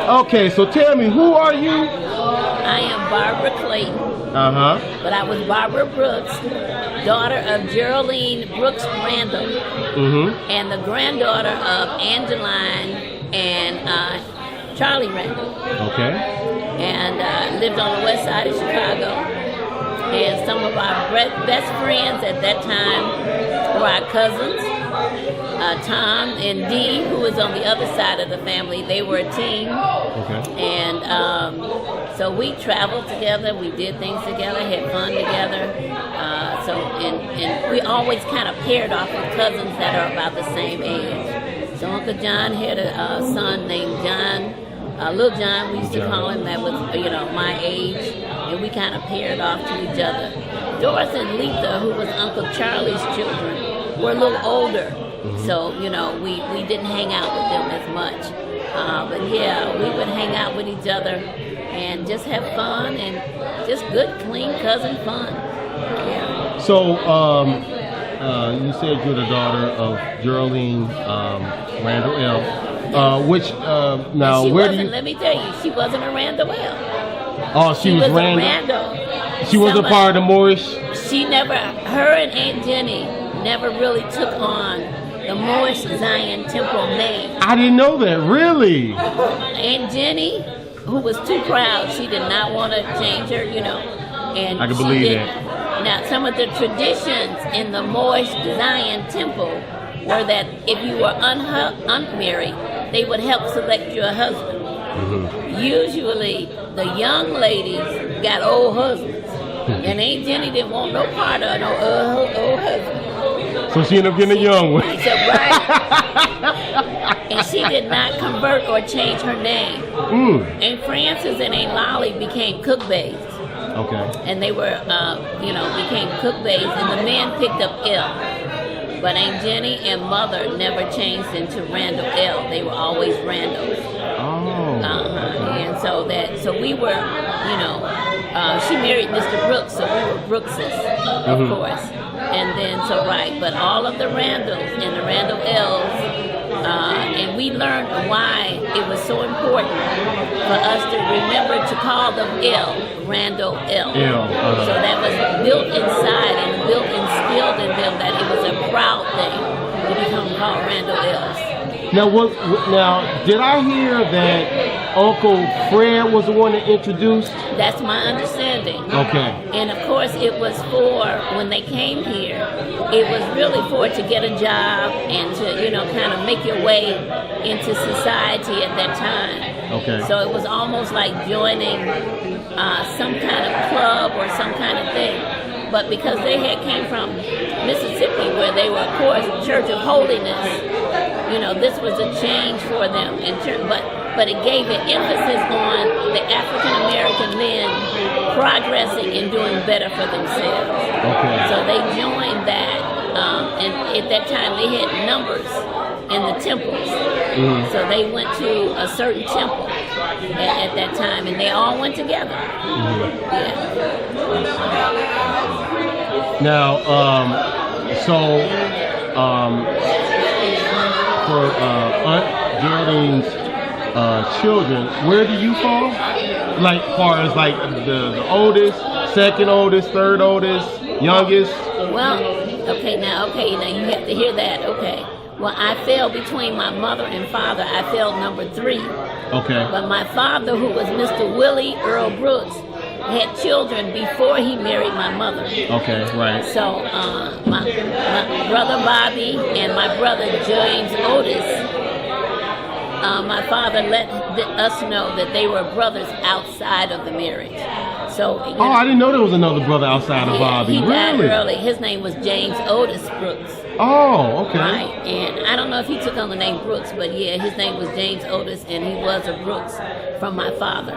Okay, so tell me, who are you? I am Barbara Clayton. But I was Barbara Brooks, daughter of Geraldine Brooks Randle, and the granddaughter of Angeline and Charlie Randle. Okay. And lived on the west side of Chicago. And some of our best friends at that time were our cousins, Tom and Dee, who was on the other side of the family. They were a team. Okay. And so we traveled together, we did things together, had fun together. And we always kind of paired off with cousins that are about the same age. So Uncle John had a son named John. Little John, we used to call him, that was, my age, and we kind of paired off to each other. Doris and Letha, who was Uncle Charlie's children, were a little older, so, we didn't hang out with them as much. But yeah, we would hang out with each other and just have fun and just good, clean cousin fun. Yeah. So, you said you're the daughter of Geraldine Randle El. Let me tell you, she wasn't a Randle El. Oh, she was Randle. She wasn't part of the Moorish? Her and Aunt Jenny never really took on the Moorish Zion Temple name. I didn't know that, really? Aunt Jenny, who was too proud, she did not want to change her, and I can believe that. Now, some of the traditions in the Moorish Zion Temple were that if you were unmarried, they would help select your husband. Usually, the young ladies got old husbands, and Aunt Jenny didn't want no part of no old husband. So she ended up getting a young one. Right. And she did not convert or change her name. Aunt Frances and Aunt Lolly became cook babes. Okay. And they were, became cook babes, and the men picked up El. But Aunt Jenny and Mother never changed into Randle El. They were always Randles. Oh. And so we were, she married Mr. Brooks, so we were Brookses, of course. And then, but all of the Randles and the Randle Els, and we learned why it was so important for us to remember to call them Randle El. So that was built inside and built instilled in them that it was a proud thing to become called Randle Els. Now, did I hear that Uncle Fred was the one that introduced? That's my understanding. Okay. And of course, it was for, when they came here, it was really for to get a job and to, kind of make your way into society at that time. Okay. So it was almost like joining some kind of club or some kind of thing. But because they came from Mississippi, where they were, of course, Church of Holiness, this was a change for them. But it gave an emphasis on the African American men progressing and doing better for themselves. Okay. So they joined that, and at that time they had numbers in the temples. So they went to a certain temple at that time, and they all went together. Yeah. Now, for Aunt Geraldine's children, where do you fall? Like, far as like the oldest, second oldest, third oldest, youngest? Well, okay, now you have to hear that. Okay. Well, I fell between my mother and father. I fell number 3. Okay. But my father, who was Mr. Willie Earl Brooks, had children before he married my mother. Okay, right. So my brother Bobby and my brother James Otis, my father let us know that they were brothers outside of the marriage. So I didn't know there was another brother outside of Bobby. He died really? early. His name was James Otis Brooks. Oh, okay. Right, and I don't know if he took on the name Brooks, but yeah, his name was James Otis, and he was a Brooks from my father.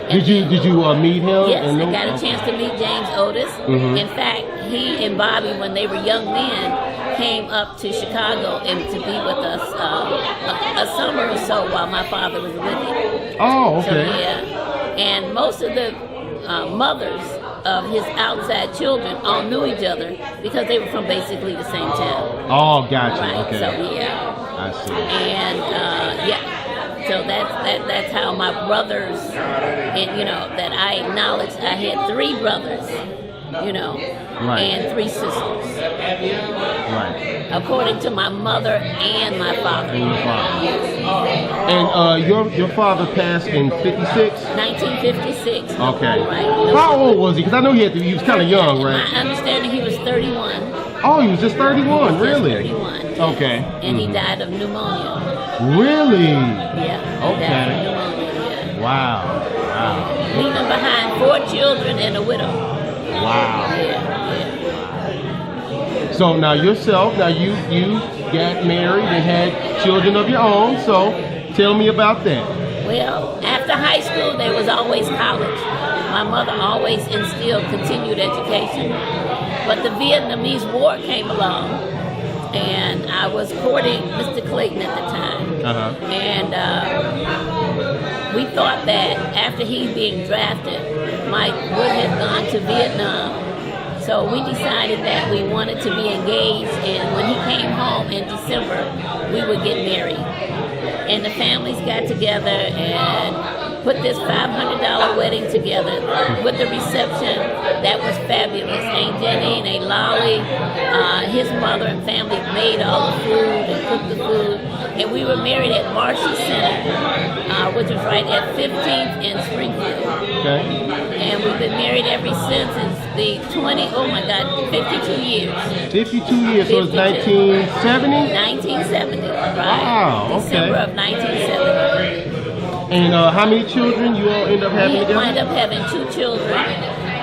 Did you meet him? Yes, I got a chance to meet James Otis. In fact, he and Bobby, when they were young men, came up to Chicago and to be with us a summer or so while my father was living. Oh, okay. So, yeah, and most of the mothers of his outside children all knew each other because they were from basically the same town. Oh, gotcha. Right. Okay. So yeah. I see. And so so that's how my brothers, and that I acknowledged I had 3 brothers, Right. and 3 sisters, Right. according to my mother and my father. And your father. And your father passed in 56? 1956. Okay. Right. How old was he? Because I know he was kind of young, right? My understanding, he was 31. Oh, he was just 31, really? Just 31. Okay. And he died of pneumonia. Really? Yeah. He Okay. died of pneumonia. Yeah. Wow. Leaving behind 4 children and a widow. Wow. Yeah. So now yourself, you got married and had children of your own. So tell me about that. Well, after high school, there was always college. My mother always instilled continued education. But the Vietnamese War came along, and I was courting Mr. Clayton at the time. And we thought that after he being drafted, Mike would have gone to Vietnam. So we decided that we wanted to be engaged, and when he came home in December, we would get married. And the families got together and put this $500 wedding together with the reception that was fabulous. Aunt Jenny and Aunt Lolly, his mother and family made all the food and cooked the food. And we were married at Marcy Center, which was right at 15th in Springfield. Okay. And we've been married ever since. It's the 52 years. 52 years, so it's 52. 1970? 1970, right. Wow, okay. December of 1970. And how many children you all end up having We together? wind up having 2 children.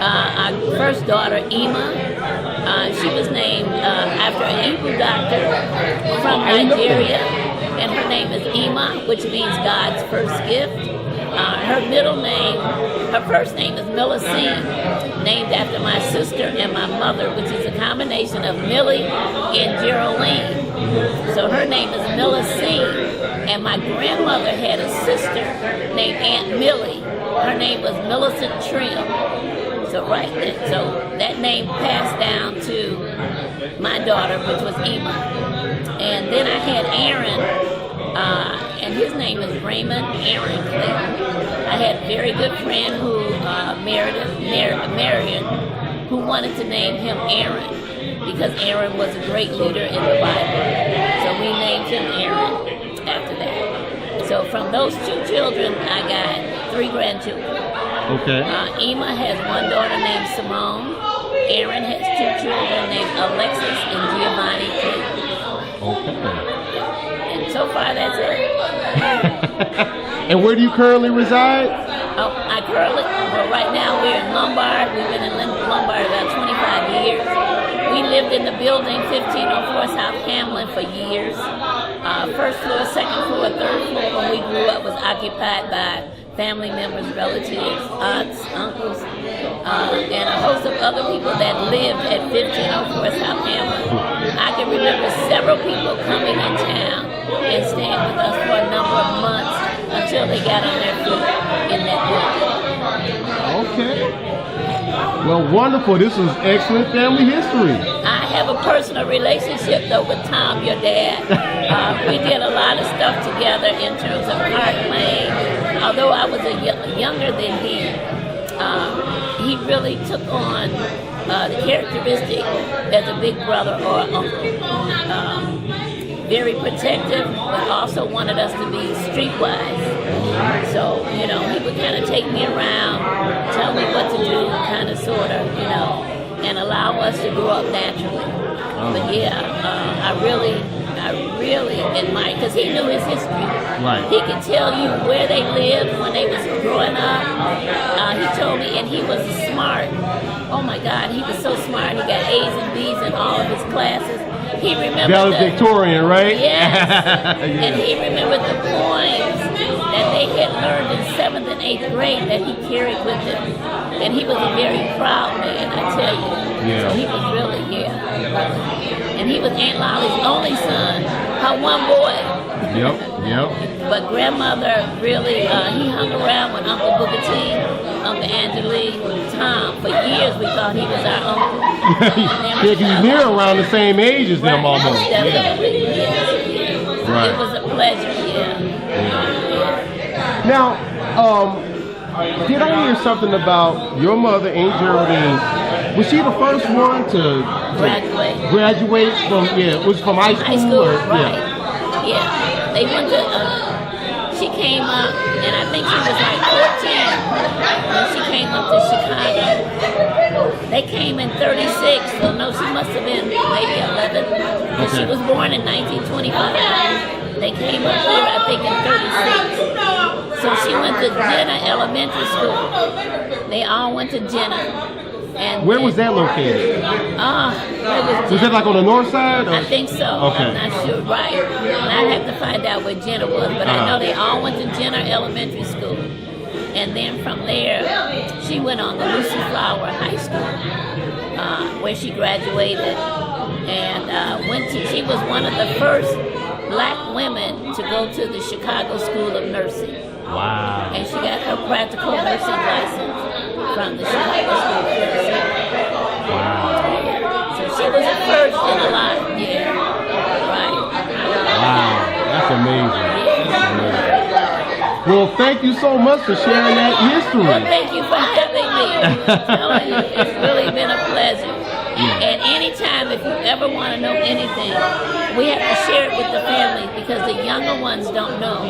Our first daughter, Ema, she was named after an Hebrew doctor from Nigeria, and her name is Ema, which means God's first gift. Her first name is Millicene, named after my sister and my mother, which is a combination of Millie and Geraldine. So her name is Millicene. And my grandmother had a sister named Aunt Millie. Her name was Millicent Trim. So that name passed down to my daughter, which was Ema. And then I had Aaron, and his name is Raymond Aaron Clayton. I had a very good friend who Marion, who wanted to name him Aaron because Aaron was a great leader in the Bible. So we named him Aaron after that. So from those 2 children, I got 3 grandchildren. Okay. Ema has 1 daughter named Simone. Aaron has 2 children named Alexis and Giovanni Clayton. Okay. And so far, that's it. And where do you currently reside? Right now we're in Lombard. We've been in Lombard about 25 years. We lived in the building 1504 South Hamlin for years. First floor, second floor, third floor when we grew up was occupied by family members, relatives, aunts, uncles, and a host of other people that lived at 1504 South Hamlin. I can remember several people coming in town and staying with us for a number of months until they got on their feet in that building. Okay. Well, wonderful. This was excellent family history. I have a personal relationship, though, with Tom, your dad. We did a lot of stuff together in terms of Park Lane. Although I was younger than he really took on the characteristic as a big brother or uncle. Very protective, but also wanted us to be streetwise. So, he would kind of take me around, tell me what to do, kind of, sort of, and allow us to grow up naturally. But yeah, I really admire, because he knew his history. Right. He could tell you where they lived when they was growing up. He told me, and he was smart. Oh my God, he was so smart. He got A's and B's in all of his classes. He remembered Valedictorian, right? Yes. Yeah. And he remembered the poems that they had learned in 7th and 8th grade that he carried with him. And he was a very proud man, I tell you. Yeah. So he was really, And he was Aunt Lolly's only son, her 1 boy. Yep. But grandmother really, he hung around with Uncle Booker T, Uncle Angeli, Tom. For years we thought he was our uncle. Yeah, he's near around the same age as them almost. Definitely. Right. It was a pleasure, yeah. Now, did I hear something about your mother, Aunt Geraldine? Was she the first one to graduate from, was from high school? High school, or, right. Yeah. They went to, she came up, and I think she was like 14 when she came up to Chicago. They came in 36, so no, she must have been maybe 11. And she was born in 1925. They came up here, I think, in 36. So she went to Jenna Elementary School. They all went to Jenna. And where was that located? Was that like on the north side? Or? I think so. Okay. I'm not sure. Right. And I'd have to find out where Jenna was, but I know they all went to Jenna Elementary School. And then from there, she went on to Lucy Flower High School, where she graduated, and she was one of the first black women to go to the Chicago School of Nursing. Wow. And she got her practical nursing license from the Chicago School of Nursing. Wow. So she was the first in a lot. Yeah. Right. Wow. That's amazing. Yeah. That's amazing. Well, thank you so much for sharing that history. Well, thank you for having me. I'm telling you, it's really been a pleasure. Yeah. And anytime, if you ever want to know anything, we have to share it with the family because the younger ones don't know.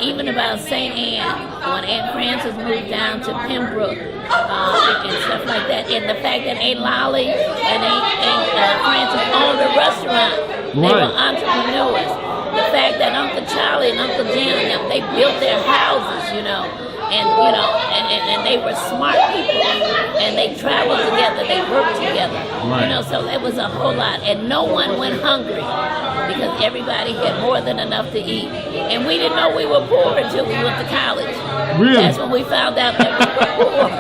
Even about St. Anne, when Aunt Frances moved down to Pembroke and stuff like that. And the fact that Aunt Lolly and Aunt Frances owned a restaurant. They were entrepreneurs. The fact that Uncle Charlie and Uncle Jan and them, they built their houses, and they were smart people, and they traveled together, they worked together, so it was a whole lot, and no one went hungry because everybody had more than enough to eat, and we didn't know we were poor until we went to college. Really? That's when we found out that we were poor.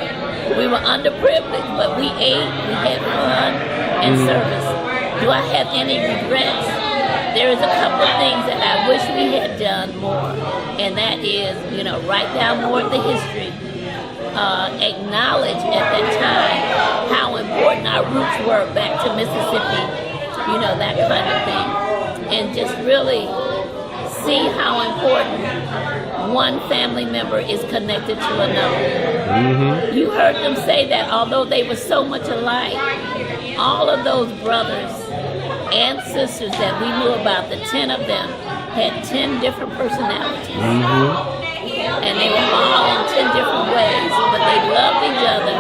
We were underprivileged, but we ate, we had fun, and service. Do I have any regrets? There is a couple of things that I wish we had done more, and that is, write down more of the history, acknowledge at that time how important our roots were back to Mississippi, that kind of thing, and just really see how important one family member is connected to another. Mm-hmm. You heard them say that although they were so much alike, all of those brothers and sisters that we knew about, the 10 of them, had 10 different personalities. Mm-hmm. And they were all in 10 different ways, but they loved each other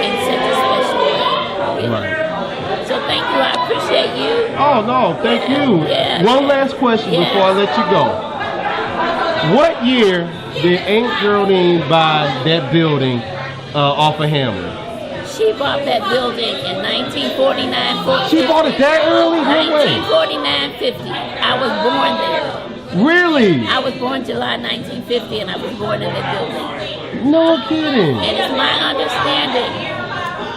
in such a special way. Yeah. Right. So thank you, I appreciate you. Oh, no, thank you. Yeah. One last question before I let you go. What year did Aunt Geraldine buy that building off of Hamlin? She bought that building in 1949-50. She bought it that early? 1949-50. I was born there. Really? I was born July 1950, and I was born in that building. No kidding. And it's my understanding,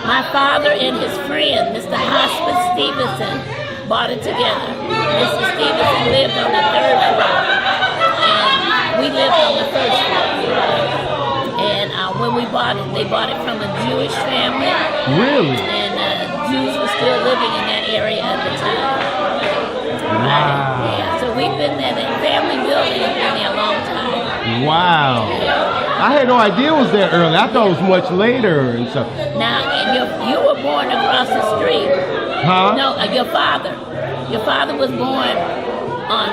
my father and his friend, Mr. Hospice Stevenson, bought it together. Mr. Stevenson lived on the 3rd floor, and we lived on the 1st floor. And when we bought it, they bought it from a Jewish family. Really? And Jews were still living in that area at the time. Wow. Yeah, so we've been there. The family building has been there a long time. Wow. I had no idea it was that early. I thought it was much later and stuff. Now, you were born across the street. Huh? No, your father. Your father was born on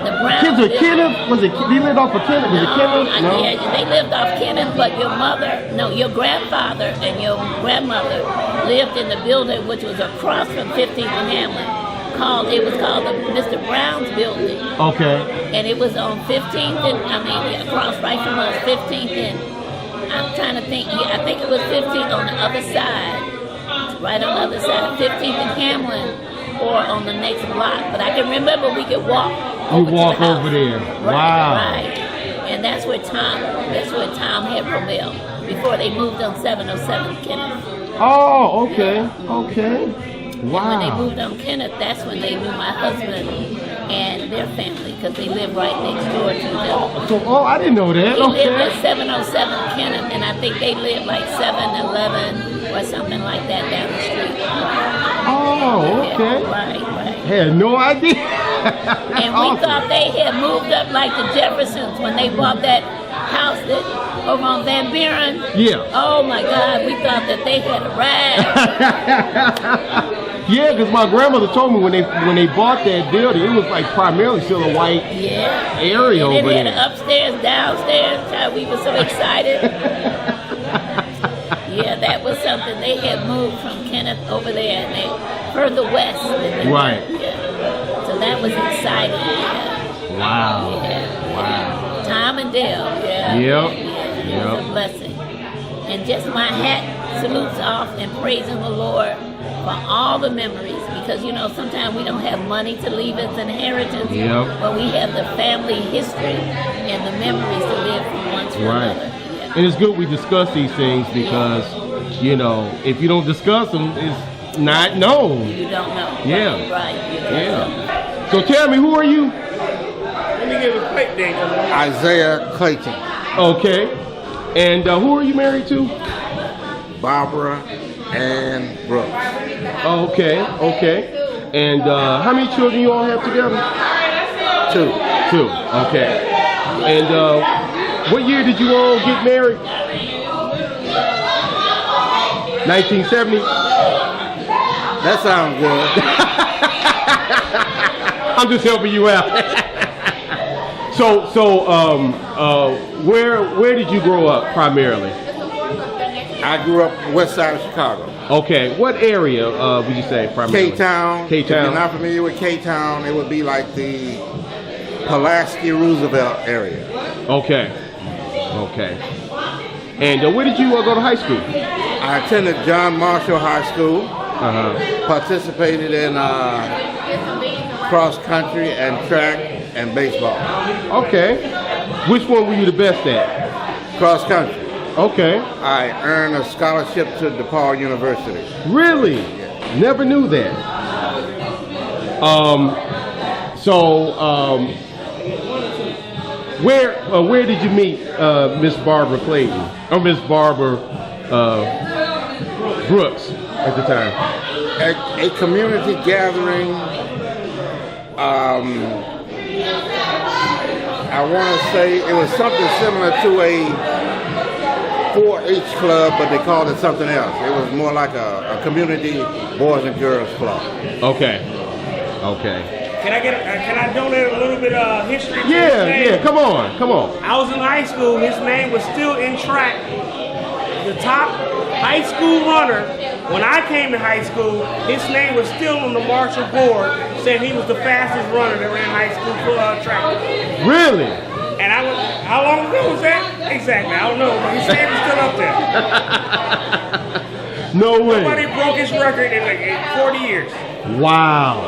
the Brown. Kids are Kenneth? Was it? They lived off of Kenneth? Was it Kenneth? No. Yeah, they lived off Kenneth, but your grandfather and your grandmother lived in the building which was across from 15th and Hamlin. It was called the Mr. Brown's building. Okay. And it was on 15th and, across right from us, 15th and, I'm trying to think, I think it was 15th on the other side. Right on the other side of 15th and Hamlin, or on the next block. But I can remember we could walk over there. Right, wow. Right. And that's where Tom had Romel before they moved on 707 Kenneth. Oh, okay. Okay. Wow. And when they moved on Kenneth, that's when they knew my husband and their family, because they lived right next door to them. So, I didn't know that. He lived at 707 Kenneth, and I think they lived like 711 or something like that down the street. Oh, okay. Right. Had no idea. And we awesome. thought they had moved up like the Jeffersons when they bought that house that over on Van Buren. Yeah. Oh my God, we thought that they had arrived. Yeah, because my grandmother told me when they bought that building, it was like primarily still a white area and over it had there. an upstairs, downstairs. Child, we were so excited. Yeah, that was something. They had moved from Kenneth over there and they further west. Right. Yeah. So that was exciting. Yeah. Wow. Yeah. Wow. Tom and Dale. Yeah. Yep. It was a blessing. And just my hat salutes off and praising the Lord for all the memories, because you know sometimes we don't have money to leave as inheritance, but we have the family history and the memories to live from one to another. Yeah. And it's good we discuss these things because you know if you don't discuss them, it's not known. You don't know. Yeah. Right. Yeah. So tell me, who are you? Let me give a quick name. Isaiah Clayton. Okay. And who are you married to? Barbara and Brooks. Okay. And how many children you all have together? Two. Okay. And what year did you all get married? 1970? That sounds good. I'm just helping you out. So, where did you grow up primarily? I grew up west side of Chicago. Okay, what area would you say primarily? K-Town. If you're not familiar with K-Town, it would be like the Pulaski Roosevelt area. Okay. And where did you go to high school? I attended John Marshall High School. Participated in cross country and track and baseball. Okay. Which one were you the best at? Cross country. Okay. I earned a scholarship to DePaul University. Really? Yeah. Never knew that. Where did you meet Miss Barbara Clayton or Miss Barbara Brooks at the time? At a community gathering. I want to say it was something similar to a 4-H club, but they called it something else. It was more like a community boys and girls club. Okay. Can I donate a little bit of history? Yeah. Come on. I was in high school. His name was still in track. The top high school runner. When I came to high school, his name was still on the Marshall board, saying he was the fastest runner that ran high school track. Really? And I was, how long ago was that? Exactly, I don't know, but his name is still up there. No way. Nobody broke his record in like 40 years. Wow.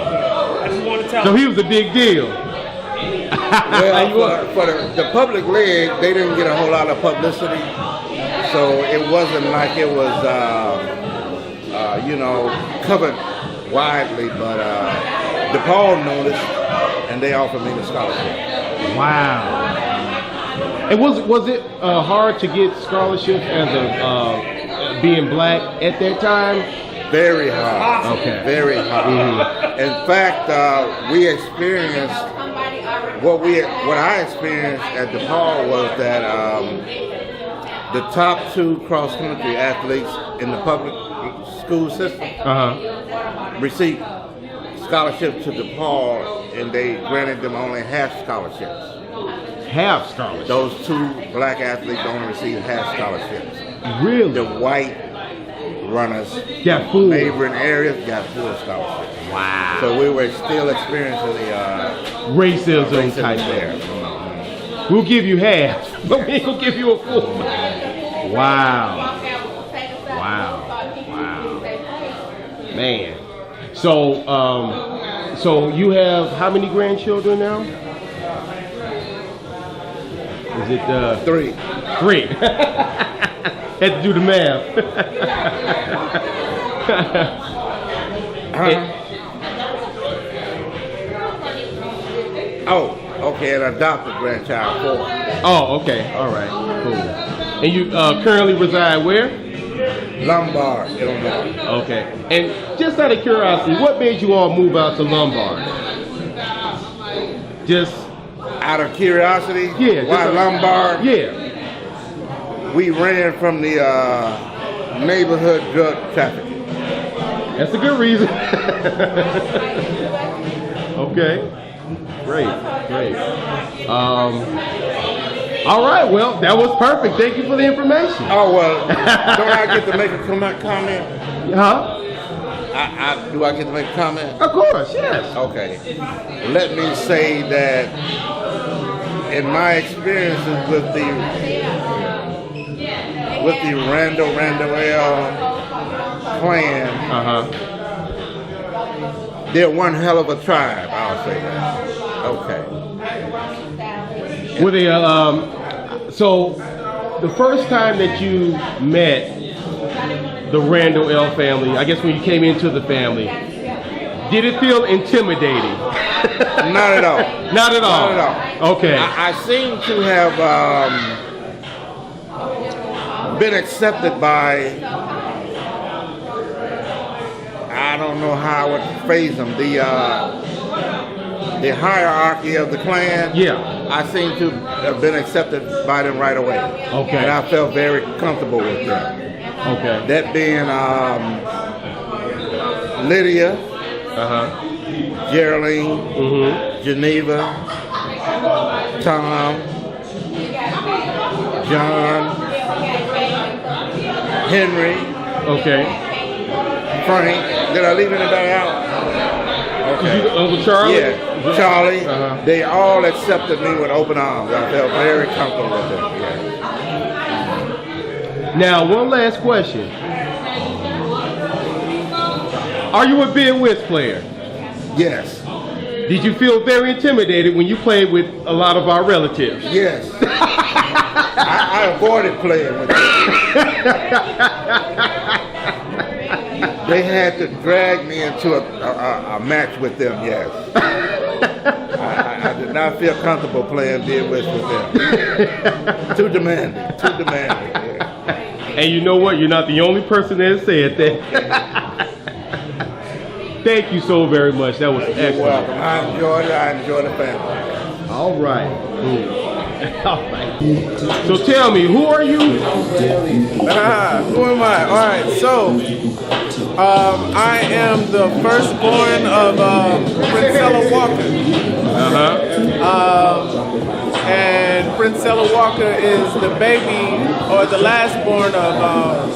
I just want to tell So you. he was a big deal. Well, for the public leg, they didn't get a whole lot of publicity, so it wasn't like it was, covered widely. But DePaul noticed, and they offered me the scholarship. Wow. And was it hard to get scholarships as a being black at that time? Very hard. Okay. Very hard. Mm-hmm. In fact, we experienced what I experienced at DePaul was that the top 2 cross country athletes in the public school system received scholarships to DePaul, and they granted them only half scholarships. Half scholarships? Those 2 black athletes only received half scholarships. Really? The white runners, got full. neighboring areas got full scholarships. Wow. So we were still experiencing the racism type there. We'll give you half, but we ain't gonna give you a full. Wow. Man. So you have how many grandchildren now? Is it 3? 3. Had to do the math. Oh, okay, an adopted grandchild, 4. Oh, okay, all right, cool. And you currently reside where? Lombard, Illinois. Okay, and just out of curiosity, what made you all move out to Lombard? Just Out of curiosity, yeah. why Lombard? Yeah. We ran from the neighborhood drug trafficking. That's a good reason. Okay. Great. All right. Well, that was perfect. Thank you for the information. Oh well, don't I get to make a comment? Huh? Do I get to make a comment? Of course. Yes. Okay. Let me say that in my experiences with the Randle El clan, they're one hell of a tribe. I'll say that. Okay. Were they? So, the first time that you met the Randle El family, I guess when you came into the family, did it feel intimidating? Not at all. Not at all. Not at all. Okay. I seem to have been accepted by, I don't know how I would phrase them, the hierarchy of the clan. Yeah. I seem to have been accepted by them right away. Okay. And I felt very comfortable with them. Okay. That being Lydia, Geraldine, Geneva, Tom, John, Henry, Okay. Frank. Did I leave anybody out? Okay. Uncle Charlie? Yeah, Charlie. They all accepted me with open arms. I felt very comfortable with them. Yeah. Now, one last question. Are you a Bid Whist player? Yes. Did you feel very intimidated when you played with a lot of our relatives? Yes. I avoided playing with them. They had to drag me into a match with them, yes. I did not feel comfortable playing Bid Whist with them. Too demanding. Yeah. And you know what? You're not the only person that said that. Thank you so very much. That was excellent. You're welcome. I enjoyed the family. All right. All right. So tell me, who are you? Who am I? All right, so I am the firstborn of Princella Walker. And Princella Walker is the baby, or the last born of,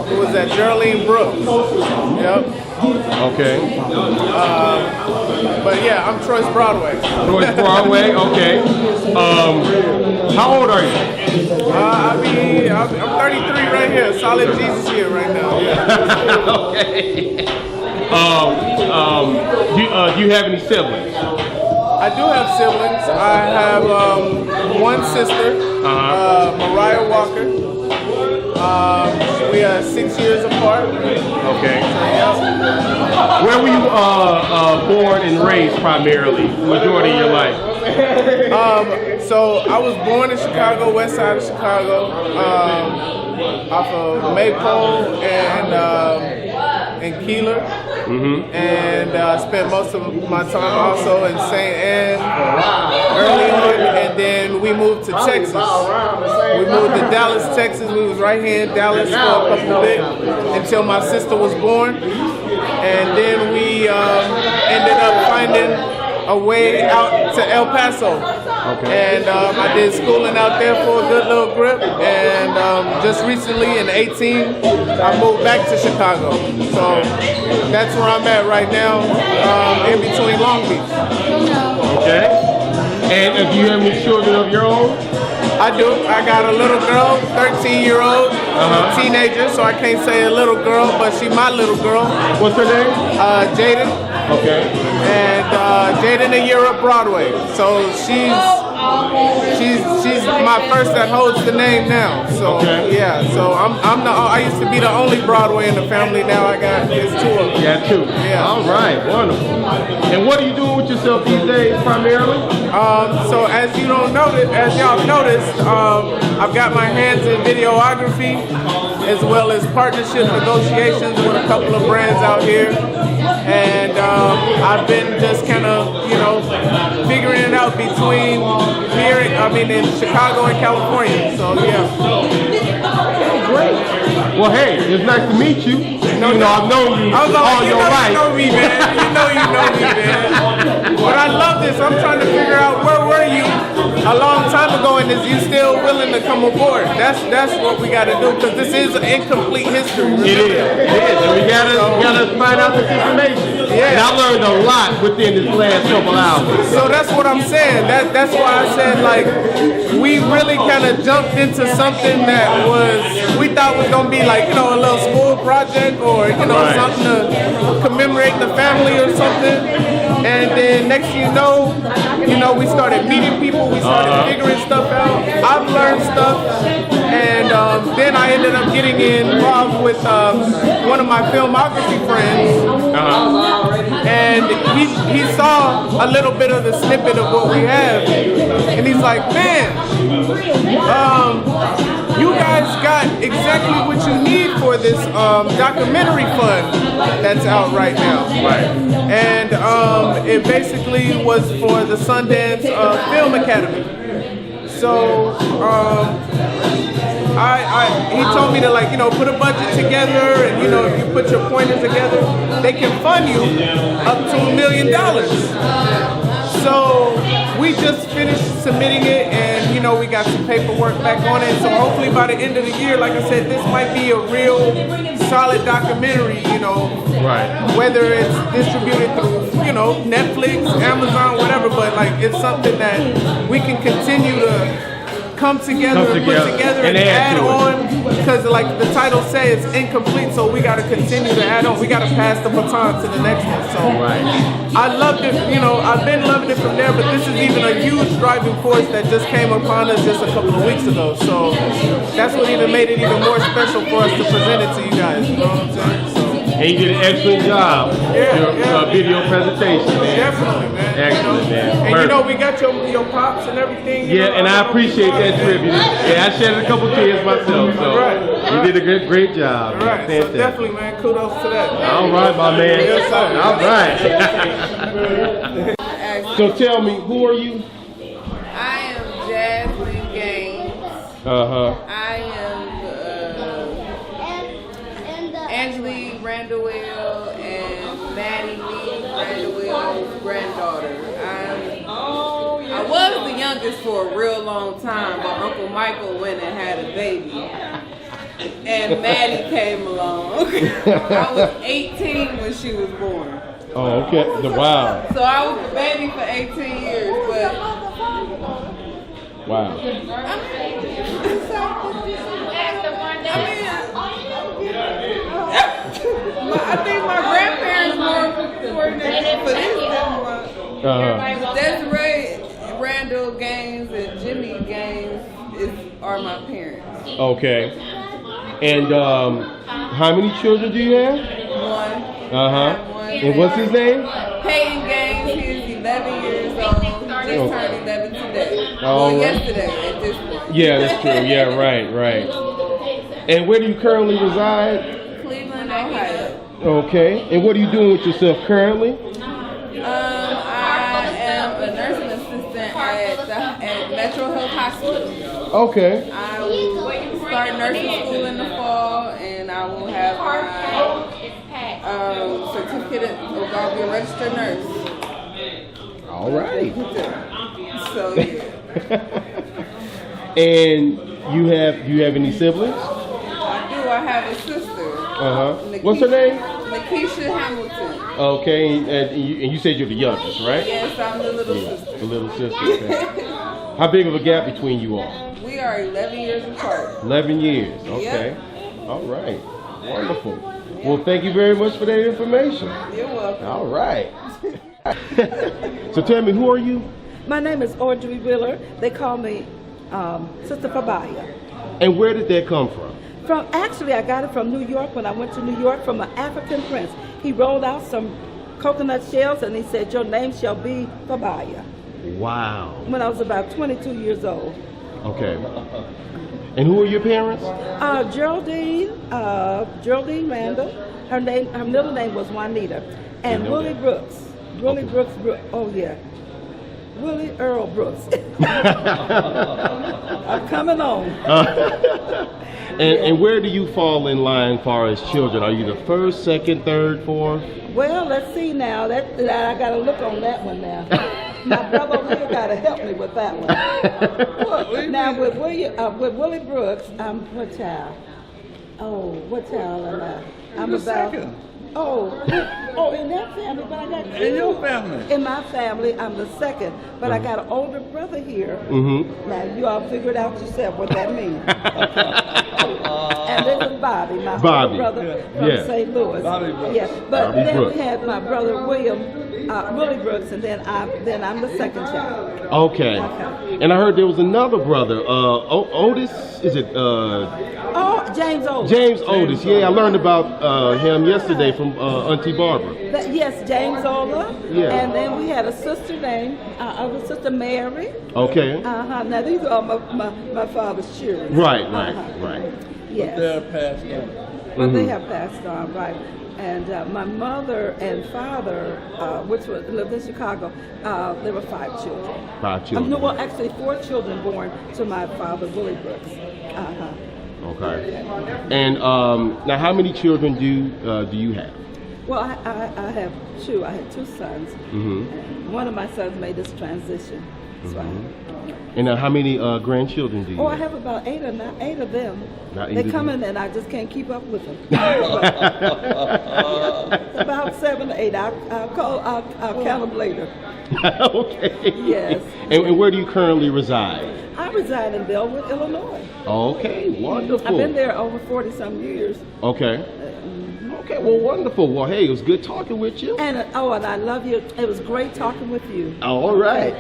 who was that, Geraldine Brooks. Yep. Okay. But yeah, I'm Troy's Broadway. Troy's Broadway, okay. How old are you? I'm 33 right here. Solid Jesus here right now. Yeah. Okay. Do you have any siblings? I do have siblings. I have one sister, Mariah Walker. We are 6 years apart. Okay. Yeah. Where were you born and raised primarily, majority of your life? So I was born in Chicago, west side of Chicago, off of Maypole and Keeler. And spent most of my time also in St. Anne early on, and then we moved to Texas. We moved to Dallas, Texas. We was right here in Dallas for a couple of bit until my sister was born, and then we ended up finding a way out to El Paso. And I did schooling out there for a good little grip, and just recently in 18, I moved back to Chicago. So that's where I'm at right now, in between Long Beach. Okay. And do you have any children of your own? I do. I got a little girl, 13-year-old, teenager, so I can't say a little girl, but she my little girl. What's her name? Jaden. Okay. And Jaden a year at Broadway. So she's my first that holds the name now. So yeah. So I used to be the only Broadway in the family. Now I got there's two of them. Yeah, two. Yeah. All right. Wonderful. And what are you doing with yourself these days primarily? So as you don't know. y'all noticed, I've got my hands in videography as well as partnership negotiations with a couple of brands out here. And I've been just kind of, figuring it out between in Chicago and California. So yeah. Great. Well, hey, it's nice to meet you. I've known you all your life. You know me, man. You know me, man. But I love this. I'm trying to figure out where were you a long time ago, and is you still willing to come aboard? That's what we got to do, because this is an incomplete history. It is. And we gotta find out this information. Yeah. And I learned a lot within this last couple hours. So that's what I'm saying. That's why I said, like, we really kind of jumped into something that we thought was gonna be like, a little school project or Right. something to commemorate the family or something. And then next thing you know, we started meeting people, we started figuring stuff out. I've learned stuff, and then I ended up getting involved with one of my filmography friends. And he saw a little bit of the snippet of what we have, and he's like, man, you guys got exactly what you need for this documentary fund that's out right now. Right. And it basically was for the Sundance Film Academy. So he told me to put a budget together, and if you put your pointers together, they can fund you up to $1 million. So we just finished submitting it, and we got some paperwork back on it. So hopefully by the end of the year, like I said, this might be a real solid documentary. Right. Whether it's distributed through Netflix, Amazon, whatever, but it's something that we can continue to come together and put together and add on, because like the title says, it's incomplete, so we got to continue to add on. We got to pass the baton to the next one. So I loved it, I've been loving it from there, but this is even a huge driving force that just came upon us just a couple of weeks ago. So that's what even made it even more special for us to present it to you guys, you know what I'm saying? So. And you did an excellent job. Your video presentation, man. Definitely, man. Excellent, man. And we got your pops and everything. And I appreciate that tribute. Yeah, I shared a couple kids myself, so you did a great job. All right, so definitely, man. Kudos to that. All right, my man. Yes, All right. So tell me, who are you? I am Jasmine Gaines. I am Angelique Randle and Maddie Lee Randle's granddaughter. I was the youngest for a real long time, but Uncle Michael went and had a baby. And Maddie came along. I was 18 when she was born. Oh, okay. Wow. So I was a baby for 18 years, but... Wow. I think my grandparents were for this. Desiree Randle Gaines and Jimmy Gaines are my parents. Okay. And how many children do you have? One. One. And what's his name? Peyton Gaines. He's 11 years old. He just turned 11 today. Yesterday at this point. Yeah, that's true. Yeah, right. And where do you currently reside? Cleveland, Ohio. Okay. And what are you doing with yourself currently? I am a nursing assistant at Metro Health Hospital. Okay. I will start nursing school in the fall, and I will have my certificate of I'll be a registered nurse. All right. So yeah. And do you have any siblings? I do. I have a sister. What's her name? Lakeisha Hamilton. Okay, and you said you're the youngest, right? Yes, I'm the little sister. The little sister. Okay. How big of a gap between you all? We are 11 years apart. 11 years. Okay. Yep. All right. Wonderful. Well, thank you very much for that information. You're welcome. All right. So tell me, who are you? My name is Audrey Wheeler. They call me Sister Fabaya. And where did that come from? Actually, I got it from New York when I went to New York from an African prince. He rolled out some coconut shells and he said, "Your name shall be Fabaya." Wow. when I was about 22 years old. Okay. And who are your parents? Geraldine Randle. Her middle name was Juanita. And know Willie that. Brooks. Willie Brooks. Oh yeah. Willie Earl Brooks. I'm coming on. And where do you fall in line as far as children? Are you the first, second, third, fourth? Well, let's see now. That I got to look on that one now. My brother over here got to help me with that one. Now with Willie Brooks, I'm what child? Oh, what child am I? I'm You're about. second. Oh, in that family, but I got two. In your family? In my family, I'm the second, but I got an older brother here. Mm-hmm. Now you all figure it out yourself what that means. And this is Bobby, my older brother from St. Louis. Bobby Brooks. Yes, but Bobby then Brooks. we had my brother Willie Brooks, and then I'm the second child. Okay. And I heard there was another brother, Otis. Is it? Oh, James Otis. James Otis. Yeah, I learned about him yesterday from Auntie Barbara. Yes, James Ola. Yeah. And then we had a sister named, our sister Mary. Okay. Now these are my father's children. Right. Yes. They're passed on. But they have passed on, right. And my mother and father, which lived in Chicago, there were 5 children. 5 children. No, well, actually 4 children born to my father, Willie Brooks. Okay. And now, how many children do you have? Well, I have 2. I had 2 sons. Mm-hmm. And one of my sons made this transition. That's right. And how many grandchildren do you Oh, I have? have about 8 of them. Not 8 They of come them. in and I just can't keep up with them. About 7 or 8. I'll count them later. Okay. Yes. And where do you currently reside? I reside in Bellwood, Illinois. Okay, wonderful. I've been there over 40-some years. Okay. Okay, well, wonderful. Well, hey, it was good talking with you. And and I love you. It was great talking with you. All right.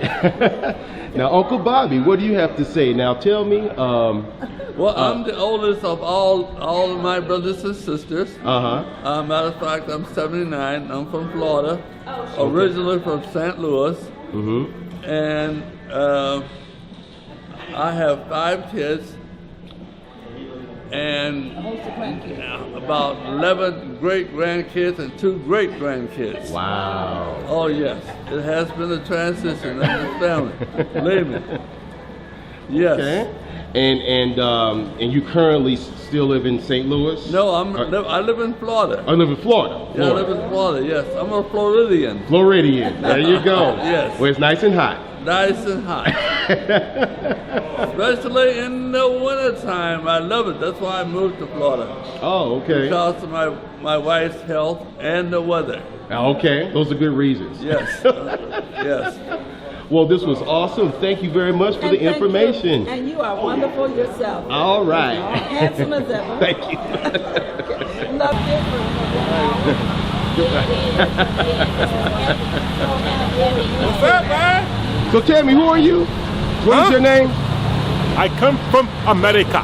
Now, Uncle Bobby, what do you have to say? Now, tell me. Well, I'm the oldest of all of my brothers and sisters. Matter of fact, I'm 79. I'm from Florida, originally from St. Louis. Mm-hmm. And I have 5 kids and about 11 great-grandkids and 2 great-grandkids. Wow. Oh, yes. It has been a transition in this family. Believe me. Yes. Okay. And you currently still live in St. Louis? No, I live in Florida. I live in Florida. Yeah, I live in Florida, yes. I'm a Floridian. Floridian. There you go. Yes. Where it's nice and hot. Nice and hot. Especially in the wintertime. I love it. That's why I moved to Florida. Oh, okay. Because of my wife's health and the weather. Okay. Those are good reasons. Yes. Yes. Well, this was awesome. Thank you very much for the thank information. you. And you are wonderful yourself. All right. Handsome as ever. Thank you. Love you. What's up, man? So tell me, who are you? What is your name? I come from America.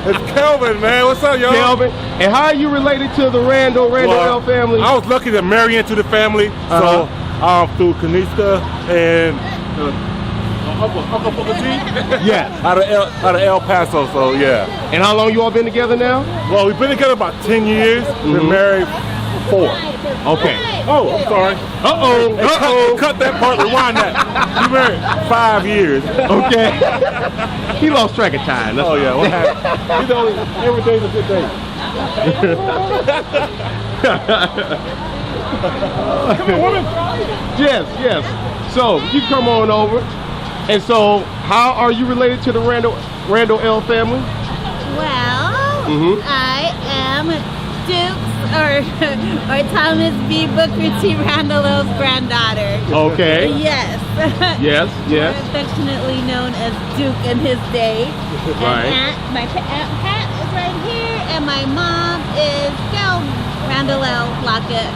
It's Kelvin, man. What's up, y'all? Kelvin. And how are you related to the Randle El family? I was lucky to marry into the family, so through Kanista and Uncle Booker G. Yeah. out of El Paso, so yeah. And how long you all been together now? Well, we've been together about 10 years. We're married 4. Okay. Oh, I'm sorry. Cut that part, rewind that. We married 5 years. Okay. He lost track of time. That's Oh yeah, what happened? He's only, every day's a good day. Come on, woman. Yes. So you come on over. And so, how are you related to the Randle El family? Well, I am Duke's or Thomas B. Booker T. Randle El's granddaughter. Okay. Yes. Yes. More affectionately known as Duke in his day. Right. And my Aunt Pat is right here, and my mom is Gail Randle El Lockett.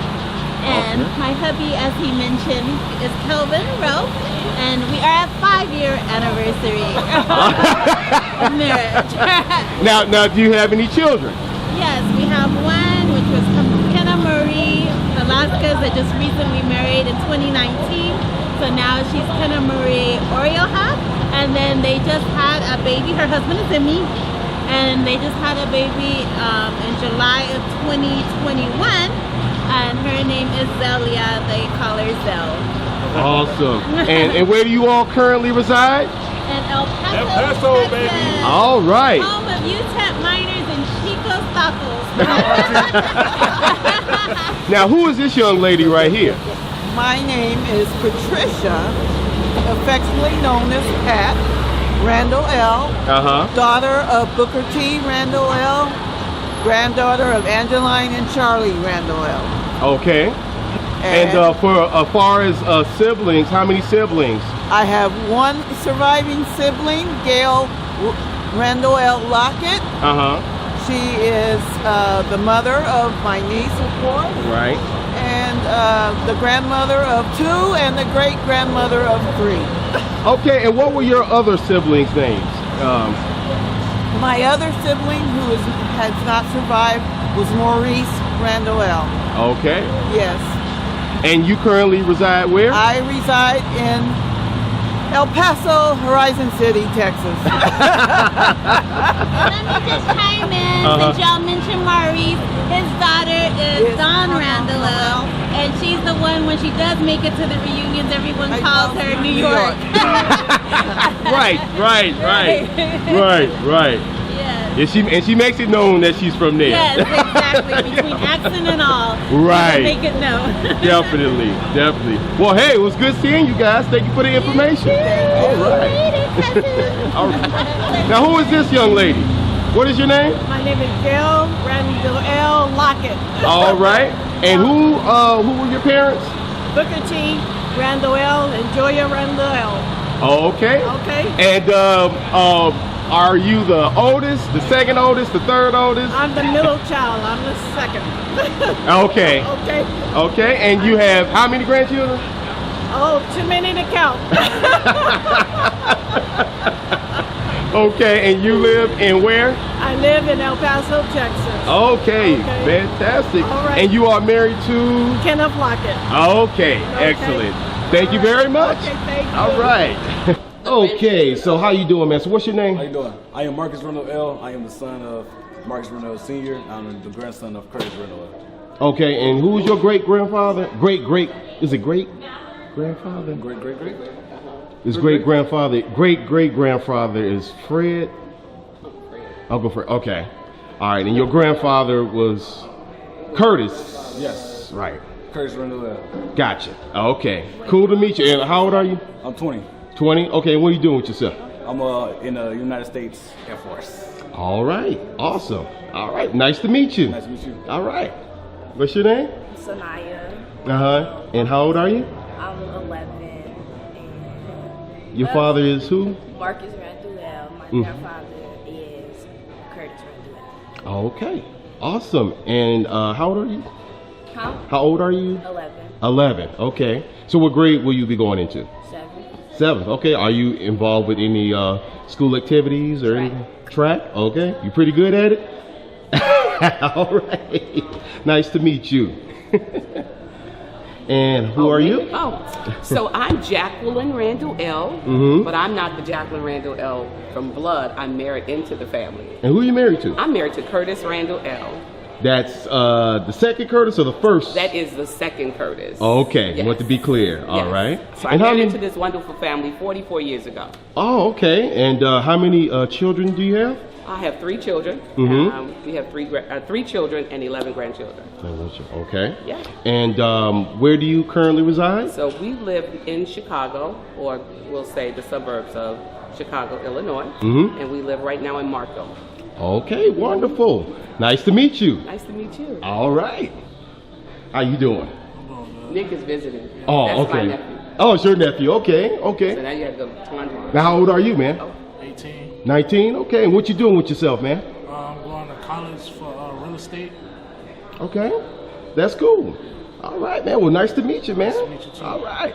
And my hubby, as he mentioned, is Kelvin Rowe, and we are at 5-year anniversary of marriage. Now, do you have any children? Yes, we have one, which was Kenna Marie Velasquez, that just recently married in 2019, So now she's Kenna Marie Orioha, and then they just had a baby. Her husband is Emmy, and they just had a baby in July of 2021, and her name is Zelia. They call her Zell. Awesome. And where do you all currently reside? In El Paso, Paso, baby. Texas. All right. Home of UTEP miners and Chico's Tacos. Now, who is this young lady right here? My name is Patricia, affectionately known as Pat Randle L, daughter of Booker T. Randle L, granddaughter of Angeline and Charlie Randle L. Okay. And for as far as siblings, how many siblings? I have one surviving sibling, Gail Randle L. Lockett. She is the mother of my niece, of course. Right. And the grandmother of 2 and the great-grandmother of 3. Okay, and what were your other siblings' names? My other sibling, who has not survived, was Maurice Randle L. Okay. Yes. And you currently reside where? I reside in El Paso, Horizon City, Texas. Let me just chime in, since y'all mentioned Maurice. His daughter is Dawn Randle L, and she's the one, when she does make it to the reunions, everyone calls her New York. Right. Yes. And she makes it known that she's from there. Yes, exactly. Between accent and all. Right. Make it known. Definitely. Well, hey, it was good seeing you guys. Thank you for the information. All right. All right. Now, who is this young lady? What is your name? My name is Gail Randle L. Lockett. All right. And who were your parents? Booker T. Randle L. and Joya Randle L. Okay. And are you the oldest, the second oldest, the third oldest? I'm the middle child. I'm the second. Okay. Okay. And you have how many grandchildren? Oh, too many to count. Okay, and you live in where? I live in El Paso, Texas. Okay. Fantastic. All right. And you are married to? Kenneth Lockett. Okay, excellent. Thank you very much. Okay, thank you. All right. Okay, so how you doing, man? So what's your name? How you doing? I am Marcus Randle L. I am the son of Marcus Randle Sr. I'm the grandson of Curtis Randle L. Okay, and who was your great-grandfather? Is it great-grandfather? Great. His great-grandfather, great-great-grandfather is Fred? Uncle Fred, okay. All right, and your grandfather was Curtis? Yes. Right. Curtis Randle L. Gotcha. Okay. Cool to meet you. And how old are you? I'm 20. 20? Okay, and what are you doing with yourself? I'm in the United States Air Force. All right. Awesome. All right. Nice to meet you. Nice to meet you. All right. What's your name? Sanaya. And how old are you? I'm 11. Your father is who? Marcus Randle L. My grandfather is Curtis Randle L. Okay. Awesome. And how old are you? Huh? How old are you? 11. 11. Okay. So what grade will you be going into? 7th. 7th. Okay. Are you involved with any school activities or anything? Track? Okay. You pretty good at it? All right. Nice to meet you. And who are you? So I'm Jacqueline Randle L, but I'm not the Jacqueline Randle L from blood. I'm married into the family. And who are you married to? I'm married to Curtis Randle L. That's the second Curtis or the first? That is the second Curtis. Okay, Yes. want to be clear. All right. So I married into this wonderful family 44 years ago. Oh, okay. And how many children do you have? I have 3 children. We have 3 children and 11 grandchildren. Okay. Yeah. And where do you currently reside? So we live in Chicago, or we'll say the suburbs of Chicago, Illinois. And we live right now in Marco. Okay, wonderful. Nice to meet you. Nice to meet you. All right. How you doing? Nick is visiting. Oh, That's okay. my nephew. Oh, it's your nephew. Okay, okay. So now you have to go to Twan. Now, how old are you, man? 18. 19? Okay, and what you doing with yourself, man? I'm going to college for real estate. Okay, that's cool. All right, man. Well, nice to meet you, man. Nice to meet you too. All right.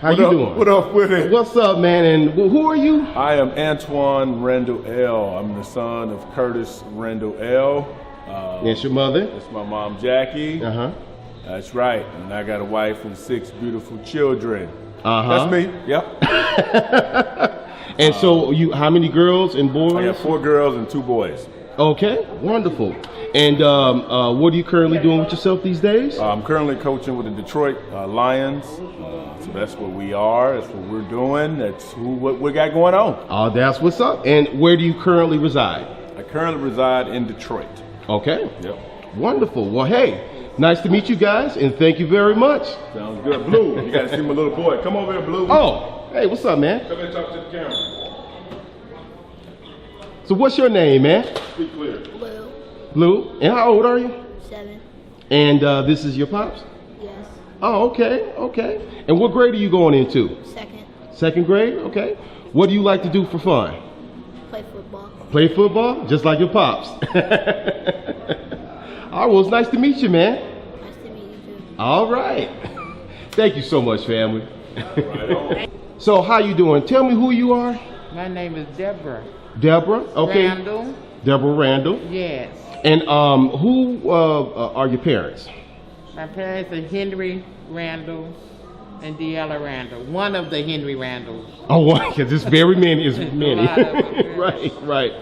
How you doing? What up with it? What's up, man? And who are you? I am Antoine Randle L. I'm the son of Curtis Randle L. That's your mother? That's my mom, Jackie. That's right. And I got a wife and 6 beautiful children. Uh-huh. That's me. Yep. And so how many girls and boys? I have 4 girls and 2 boys. Okay, wonderful. And what are you currently doing with yourself these days? I'm currently coaching with the Detroit Lions. So that's what we are. That's what we're doing. That's what we got going on. Oh, that's what's up. And where do you currently reside? I currently reside in Detroit. Okay. Yep. Wonderful. Well, hey, nice to meet you guys, and thank you very much. Sounds good. Blue, you got to see my little boy. Come over here, Blue. Oh, hey, what's up, man? Come and talk to the camera. So what's your name, man? Speak clear. Blue. Blue. And how old are you? 7. And this is your pops? Yes. Oh, okay, okay. And what grade are you going into? 2nd. 2nd grade? Okay. What do you like to do for fun? Play football. Play football? Just like your pops. All right, well, it's nice to meet you, man. Nice to meet you too. All right. Thank you so much, family. So how you doing? Tell me who you are. My name is Deborah. Deborah? Okay. Randle. Deborah Randle. Yes. And who are your parents? My parents are Henry Randle and Deella Randle. One of the Henry Randles. Oh, because there's very many. It's many. Right, right.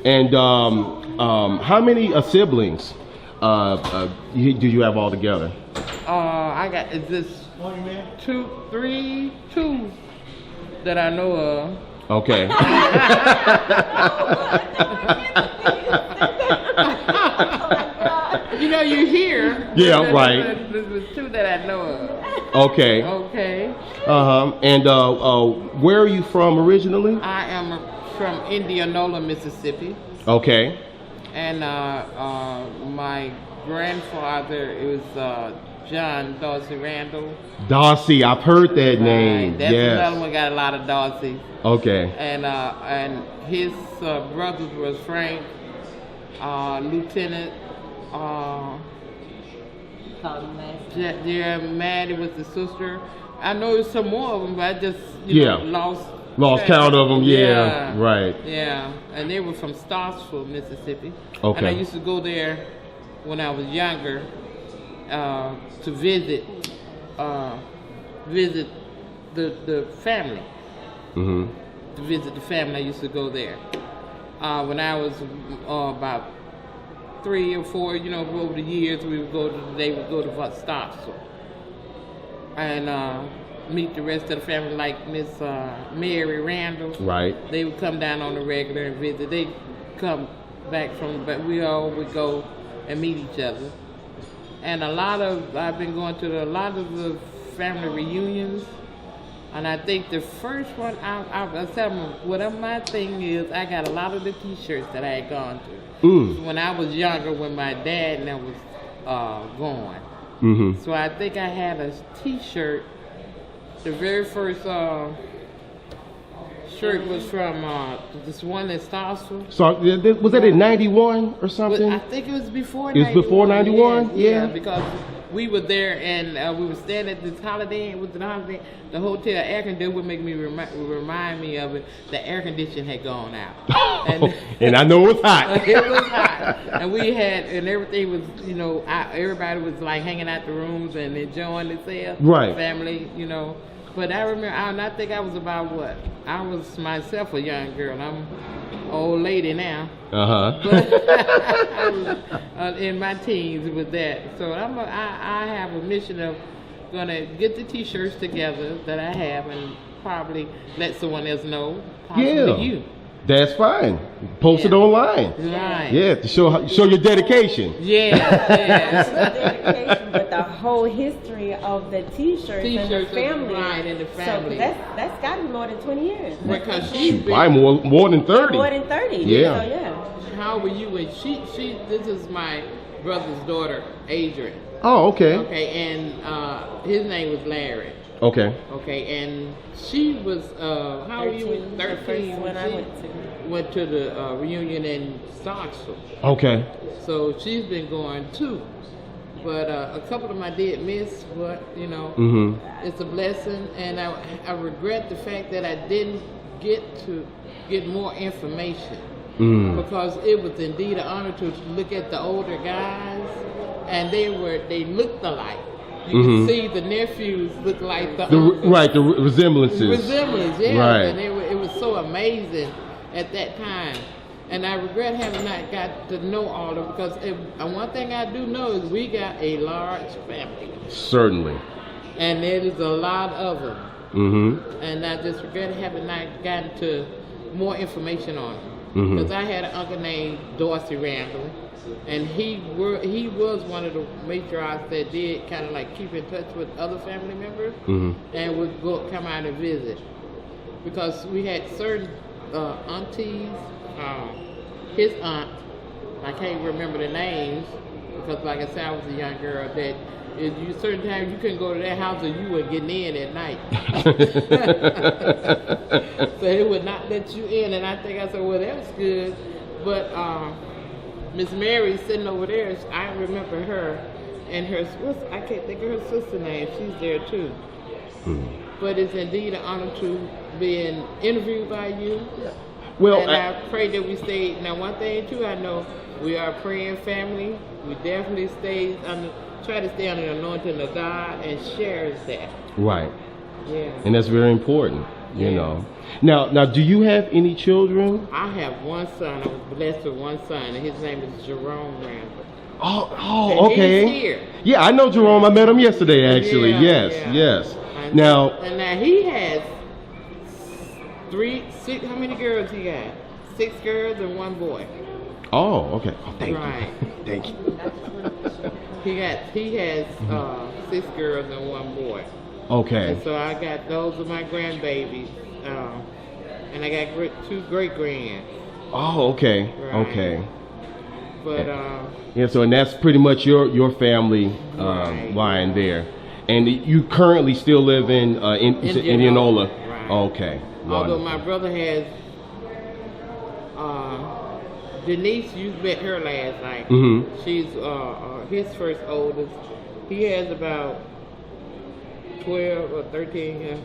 And how many siblings do you have all together? I got two that I know of. Okay. You know, you hear. Yeah, right. There's 2 that I know of. Okay. Okay. And where are you from originally? I am from Indianola, Mississippi. Okay. And my grandfather is John Darcy Randle. Darcy, I've heard that name. That's yes. another one, got a lot of Darcy. Okay. And his brothers was Frank, Lieutenant, Maddie was the sister. I know there's some more of them, but I just lost count of them. Yeah, right. Yeah, and they were from Starksville, Mississippi. Okay. And I used to go there when I was younger to visit the family. Mm-hmm. To visit the family, I used to go there. When I was about 3 or 4, over the years, they would go to Starksville and meet the rest of the family, like Miss Mary Randle. Right. They would come down on the regular and visit. They come back but we all would go and meet each other. And I've been going to a lot of the family reunions. And I think the first one, I'll tell them whatever my thing is, I got a lot of the T-shirts that I had gone to. When I was younger, when my dad and I was gone. Mm-hmm. So I think I had a T-shirt. The very first shirt was from this one in Starksville. So was that in 91 or something? I think it was before 91. It was before 91? Yeah. Because we were there and we were staying at this Holiday Inn. With the Holiday Inn, the hotel air conditioner would make me remind me of it. The air conditioning had gone out. And I know it was hot. It was hot. And we had, and everything was, everybody was like hanging out the rooms and enjoying themselves. Right. Family, But I remember, I think I was about what? I was myself a young girl. I'm an old lady now. But I was in my teens with that. So I have a mission of gonna get the T-shirts together that I have and probably let someone else know. Possibly you. That's fine. Post it online. Right. Yeah, to show your dedication. Yes. Dedication, but the whole history of the T-shirts and the family. Right, and the family. So that's got to be more than 20 years. Because probably more than 30. More than 30. Yeah. So, yeah. How were you? And this is my brother's daughter, Adrian. Oh, okay. Okay, and his name was Larry. Okay. Okay, and she was how old you? 13 when I went to the reunion in Starksville. Okay. So she's been going too, but a couple of them I did miss. But it's a blessing, and I regret the fact that I didn't get more information because it was indeed an honor to look at the older guys, and they looked alike. You can see the nephews look like the uncles. Right, the resemblances. Resemblance, yeah. Right. And it was so amazing at that time. And I regret having not got to know all of it, because one thing I do know is we got a large family. Certainly. And there is a lot of them. Mm-hmm. And I just regret having not gotten to more information on them. Mm-hmm. Because I had an uncle named Dorsey Randle, and he was one of the matriarchs that did kind of like keep in touch with other family members, and would come out and visit. Because we had certain aunties, his aunt, I can't remember the names, because like I said, I was a young girl, that certain times you couldn't go to that house or you weren't getting in at night. So it would not let you in, and I said, well, that was good. But Miss Mary sitting over there, I remember her, and I can't think of her sister's name, she's there too. But it's indeed an honor to be interviewed by you. Well, and I pray that we stay. Now, one thing too, I know we are a praying family. We definitely try to stay under the anointing of God and shares that. Right. Yeah. And that's very important, you know. Now, do you have any children? I have one son. I was blessed with one son, and his name is Jerome Randle. Oh, okay. He's here. Yeah, I know Jerome. I met him yesterday, actually. Yes. Now he has 6. How many girls he got? 6 girls and 1 boy. Oh, okay. Oh, thank you. Thank you. He has 6 girls and 1 boy. Okay. And so I got those are my grandbabies, and I got 2 great grands. Oh, okay. Right. Okay. But yeah. So and that's pretty much your family line there, and you currently still live in Indianola. Right. Okay. Although my brother has Denise, you met her last night. Mm-hmm. She's his first oldest. He has about 12 or 13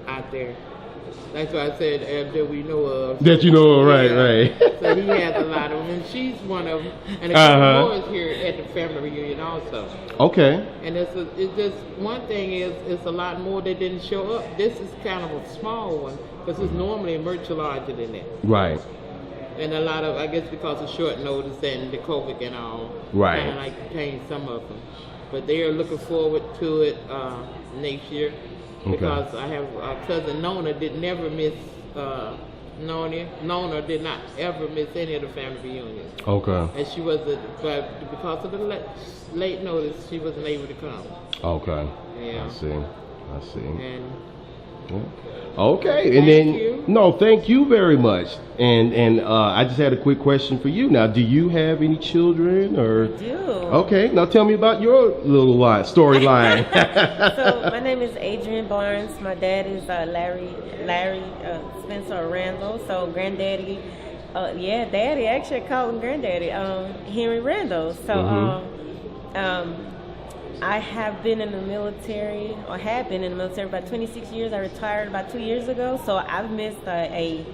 out there. That's why I said that we know of. That you know of, right. So he has a lot of them, and she's one of them. And a couple more is here at the family reunion also. Okay. And it's just one thing is it's a lot more that didn't show up. This is kind of a small one because it's normally much larger than that. Right. And a lot of, I guess because of short notice and the COVID and all, right, kind of like changed some of them. But they are looking forward to it next year. Because I have a cousin Nona did never miss Nona did not ever miss any of the family reunions. Okay. And she was but because of the late notice, she wasn't able to come. Okay. Yeah. I see. And okay, and then thank you very much. And I just had a quick question for you. Now, do you have any children or? I do. Okay, now tell me about your little storyline. So my name is Adrian Barnes. My dad is Larry Spencer Randle. So granddaddy, daddy actually called him granddaddy, Henry Randle. So I have been in the military, or had been in the military about 26 years. I retired about 2 years ago, so I've missed a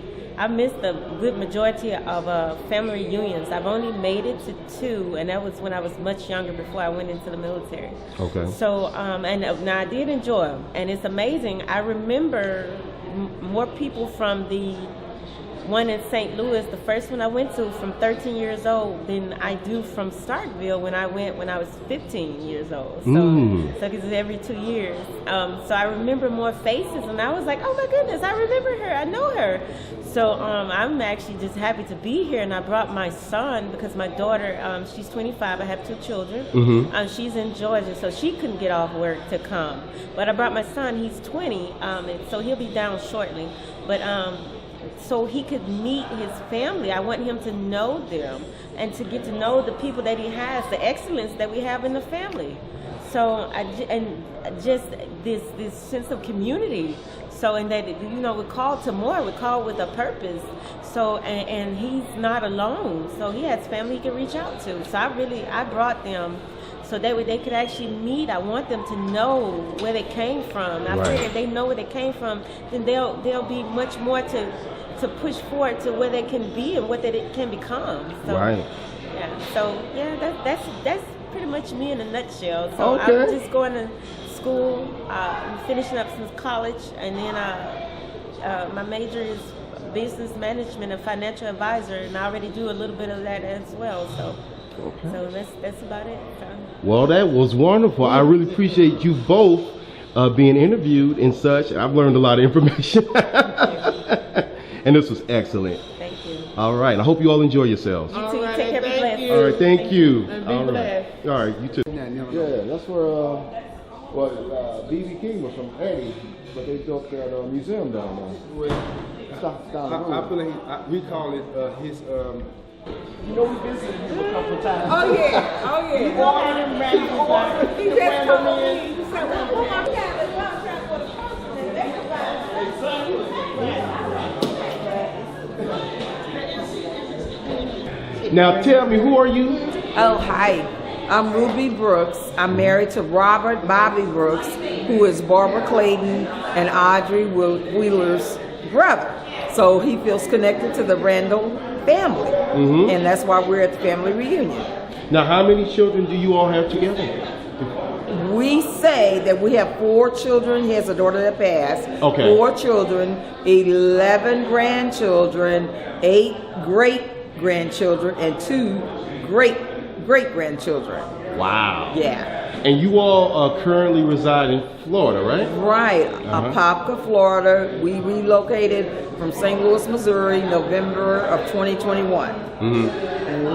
good majority of family reunions. I've only made it to 2, and that was when I was much younger before I went into the military. Okay. So, and now I did enjoy them, and it's amazing. I remember more people from the one in St. Louis, the first one I went to, from 13 years old, than I do from Starkville when I went when I was 15 years old. So because it's every 2 years. So I remember more faces, and I was like, oh my goodness, I remember her, I know her. So I'm actually just happy to be here, and I brought my son because my daughter, she's 25, I have 2 children. She's in Georgia, so she couldn't get off work to come. But I brought my son, he's 20, and so he'll be down shortly. But so he could meet his family. I want him to know them and to get to know the people that he has, the excellence that we have in the family. So just this sense of community. So and that we're called to more. We're called with a purpose. So and he's not alone. So he has family he can reach out to. So I brought them so that way they could actually meet. I want them to know where they came from. I figure if they know where they came from, then they'll be much more to push forward to where they can be and what they can become. So, yeah. So that's pretty much me in a nutshell. So Okay. I'm just going to school, I'm finishing up some college, and then my major is business management and financial advisor, and I already do a little bit of that as well. So, so that's about it. So. Well, that was wonderful. I really appreciate you both being interviewed and such. I've learned a lot of information. And this was excellent. Thank you. All right. I hope you all enjoy yourselves. You too. Take care. Be blessed. All right. Thank you. And be All blessed. right. All right. You too. Yeah, that's where B.B. King was from Eddie, but they built that museum down there. I believe we call it his. You know, we visited him a couple of times. Oh yeah, oh yeah. He walked in He just told me. He said, "Well, oh my God, there's one track for the person and everybody." Now tell me, who are you? Oh, hi. I'm Ruby Brooks. I'm married to Robert Bobby Brooks, who is Barbara Clayton and Audrey Wheeler's brother. So he feels connected to the Randle family. And that's why we're at the family reunion. Now, how many children do you all have together? We say that we have 4 children. He has a daughter that passed. Okay. 4 children, 11 grandchildren, 8 great-grandchildren, and 2 great-great-grandchildren. Wow. Yeah. And you all currently reside in Florida, right? Right. Apopka, Florida. We relocated from St. Louis, Missouri, November of 2021.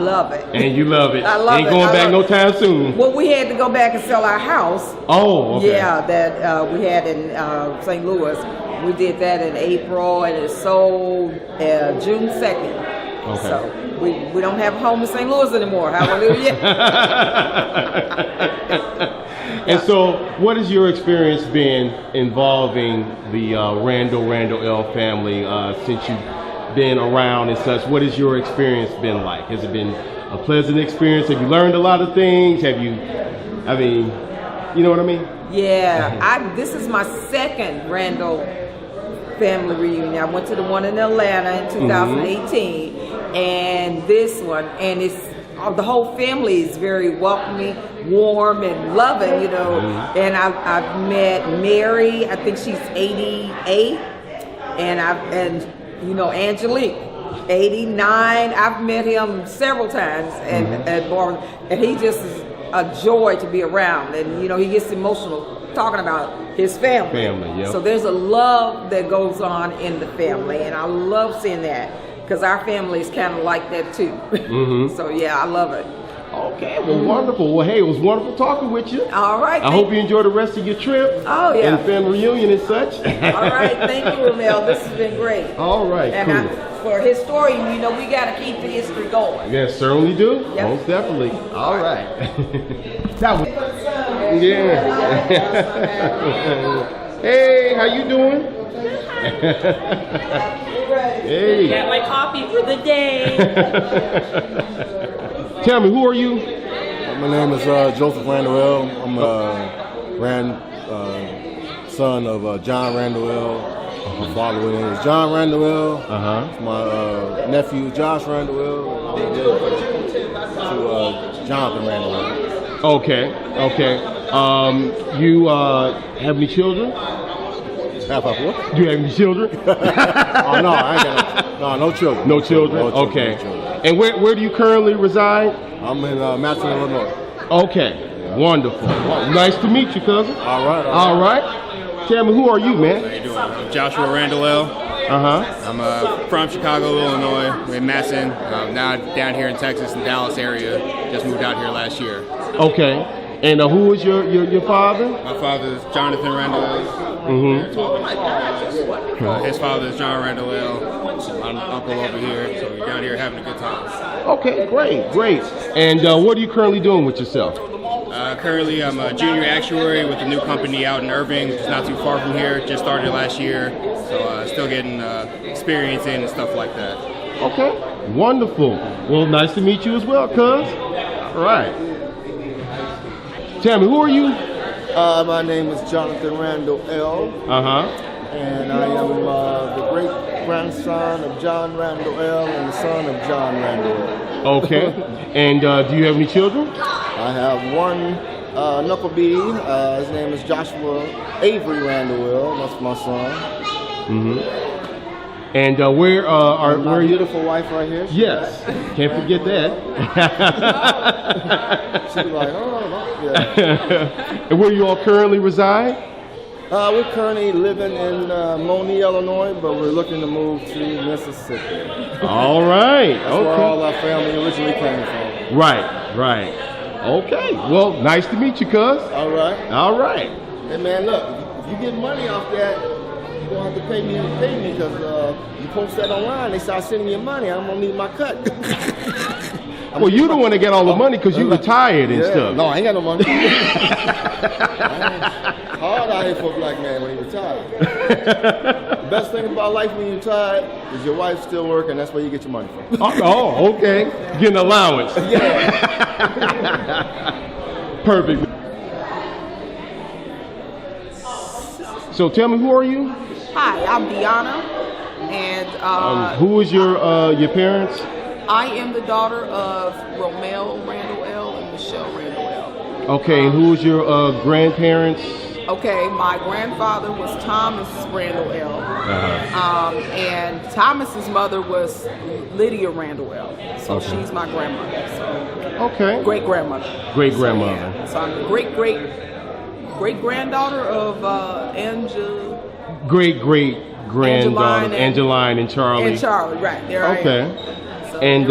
Love it. And you love it. I love Ain't it. going back no time soon. Well, we had to go back and sell our house. Oh, okay. Yeah, that we had in St. Louis. We did that in April, and it sold June 2nd. Okay. So we don't have a home in St. Louis anymore. Hallelujah. And so, what has your experience been involving the Randle El family since you've been around and such? What has your experience been like? Has it been a pleasant experience? Have you learned a lot of things? Have you, I mean, you know what I mean? Yeah, this is my second Randle family reunion. I went to the one in Atlanta in 2018, and this one, and it's the whole family is very welcoming, warm, and loving, you know. And I've met Mary. I think she's 88, and you know, Angelique, 89. I've met him several times, and he just is a joy to be around. And you know, he gets emotional talking about his family. Yep. So there's a love that goes on in the family, and I love seeing that because our family is kind of like that too. So yeah, I love it. Okay, well, wonderful. Well, hey, it was wonderful talking with you. All right. I hope you enjoy the rest of your trip. Oh, yeah. And family reunion and such. All right, thank you, Ramel. This has been great. All right, and cool. For historian, you know, we got to keep the history going. Yes, certainly do. Yep. Most definitely. All right. That was, yeah. Hey, how you doing? Hey. Got my coffee for the day. Tell me, who are you? My name is Joseph Randle El. I'm son of John Randle El. My father was John Randle El. My nephew Josh Randle El. To Jonathan Randle El. Okay. You have any children? Have I what? Do you have any children? Oh no, I ain't got no children. No children. Okay. And where do you currently reside? I'm in Matson, Illinois. Okay. Wonderful. Well, nice to meet you, cousin. All right. All right. Tell me, who are you, man? How you doing? I'm Joshua Randle El. I'm from Chicago, Illinois. We're in Matson. Now down here in Texas, in the Dallas area. Just moved out here last year. Okay. And who is your father? My father is Jonathan Randle El. His father is John Randle El. My uncle over here. So we're down here having a good time. Okay, great. And what are you currently doing with yourself? Currently, I'm a junior actuary with a new company out in Irving, just not too far from here. Just started last year, so still getting experience in and stuff like that. Okay, wonderful. Well, nice to meet you as well, cuz. All right. Tell me, who are you? My name is Jonathan Randle El. And I am the great grandson of John Randle El and the son of John Randle El. Okay. And do you have any children? I have one knuckle bee. His name is Joshua Avery Randall. That's my son. Mm-hmm. And where are my beautiful wife right here? Yes, can't forget that. She'll be like, oh, yeah. And where you all currently reside? We're currently living in Moni, Illinois, but we're looking to move to Mississippi. All right. That's okay. where all our family originally came from. Right. Okay. Well, nice to meet you, cuz. All right. All right. Hey, man, look, if you get money off that, you're going to have to pay me because you post that online, they start sending you money. I'm going to need my cut. Well, you the one that get all the money because you retired and stuff. No, I ain't got no money. Hard out here for a black man when he retired. The best thing about life when you retired is your wife's still working. That's where you get your money from. Oh, okay. Get an allowance. Yeah. Perfect. So tell me, who are you? Hi, I'm Deanna, and who is your parents? I am the daughter of Romel Randle El and Michelle Randle El. Okay, and who is your grandparents? Okay, my grandfather was Thomas Randle El, and Thomas's mother was Lydia Randle El, so she's my grandmother. So. Okay. Great grandmother. Great grandmother. So I'm the great granddaughter of Angela. Great granddaughter, Angeline and Charlie. And Charlie, right there. Okay. I am. So and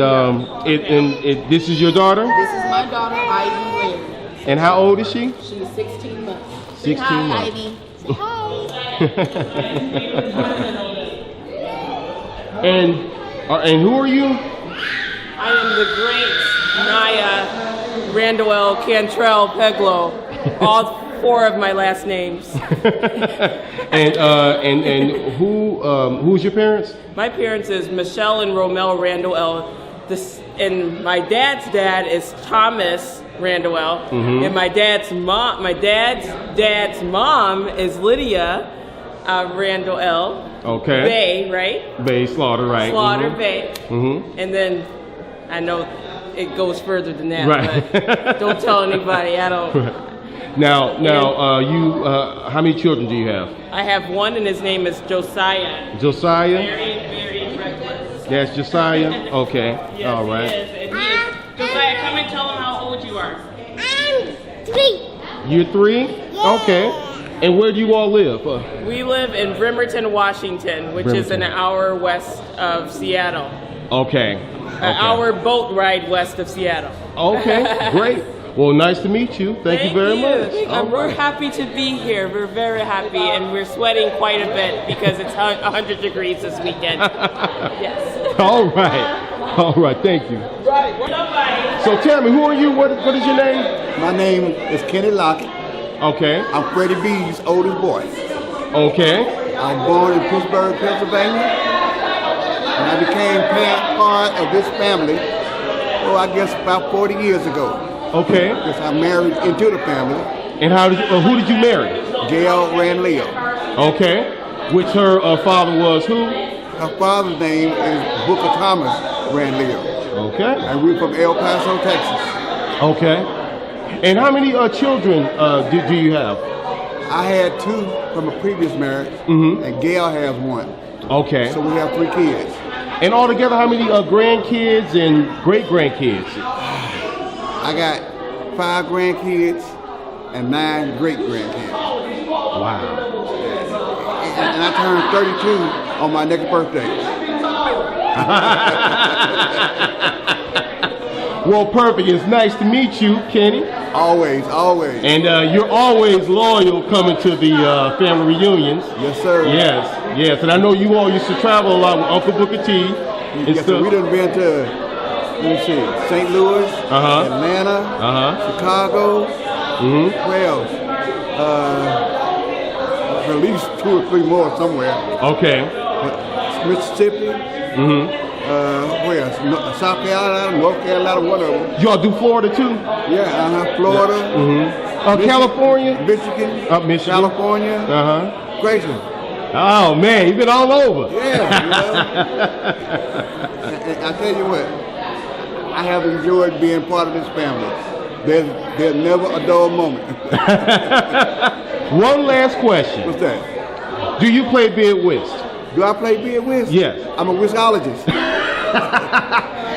this is your daughter? This is my daughter, Ivy Lynn. And how old is she? She's 16 months. 16 hi, months. Ivy. Say hi. And who are you? I am the great Naya Randle El Cantrell Peglo. All 4 of my last names. And who's your parents? My parents is Michelle and Romel Randle El. And my dad's dad is Thomas Randle El. Mm-hmm. And my dad's dad's mom is Lydia Randle El. Okay. Bay, right? Bay Slaughter, right? Slaughter mm-hmm. Bay. Mm-hmm. And then I know it goes further than that, right. but don't tell anybody. I don't. Now, you. How many children do you have? I have one, and his name is Josiah. Josiah. Very reckless. That's Josiah. Okay. Yes, all right. Yes, and Josiah, come and tell him how old you are. I'm 3. You're 3? Yeah. Okay. And where do you all live? We live in Bremerton, Washington, which is an hour west of Seattle. Okay. An hour boat ride west of Seattle. Okay, great. Well, nice to meet you. Thank you very much. We're happy to be here. We're very happy, and we're sweating quite a bit because it's 100 degrees this weekend. Yes. All right. Thank you. Right. So tell me, who are you? What is your name? My name is Kenny Lockett. Okay. I'm Freddie B's oldest boy. Okay. I was born in Pittsburgh, Pennsylvania. And I became part of this family, I guess about 40 years ago. Okay. Because I married into the family. And who did you marry? Gail Randle. Okay. Which her father was who? Her father's name is Booker Thomas Randle. Okay. And we're from El Paso, Texas. Okay. And how many children do you have? I had 2 from a previous marriage, and Gail has 1. Okay. So we have 3 kids. And altogether, how many grandkids and great-grandkids? I got 5 grandkids and 9 great-grandkids. Wow. And I turned 32 on my next birthday. Well, perfect. It's nice to meet you, Kenny. Always. And you're always loyal coming to the family reunions. Yes, sir. Yes. And I know you all used to travel a lot with Uncle Booker T. Yes, sir. We done been to, St. Louis, Atlanta, Chicago, where else? At least 2 or 3 more somewhere. Okay. Mississippi. Where else? South Carolina, North Carolina, one of them. Y'all do Florida too? Yeah, Florida. California? Michigan. Michigan. California. Crazy. Oh man, you've been all over. Yeah. I tell you what, I I have enjoyed being part of this family. There's never a dull moment. One last question. What's that? Do you play bid whist? Do I play bid whist? Yes. I'm a whistologist.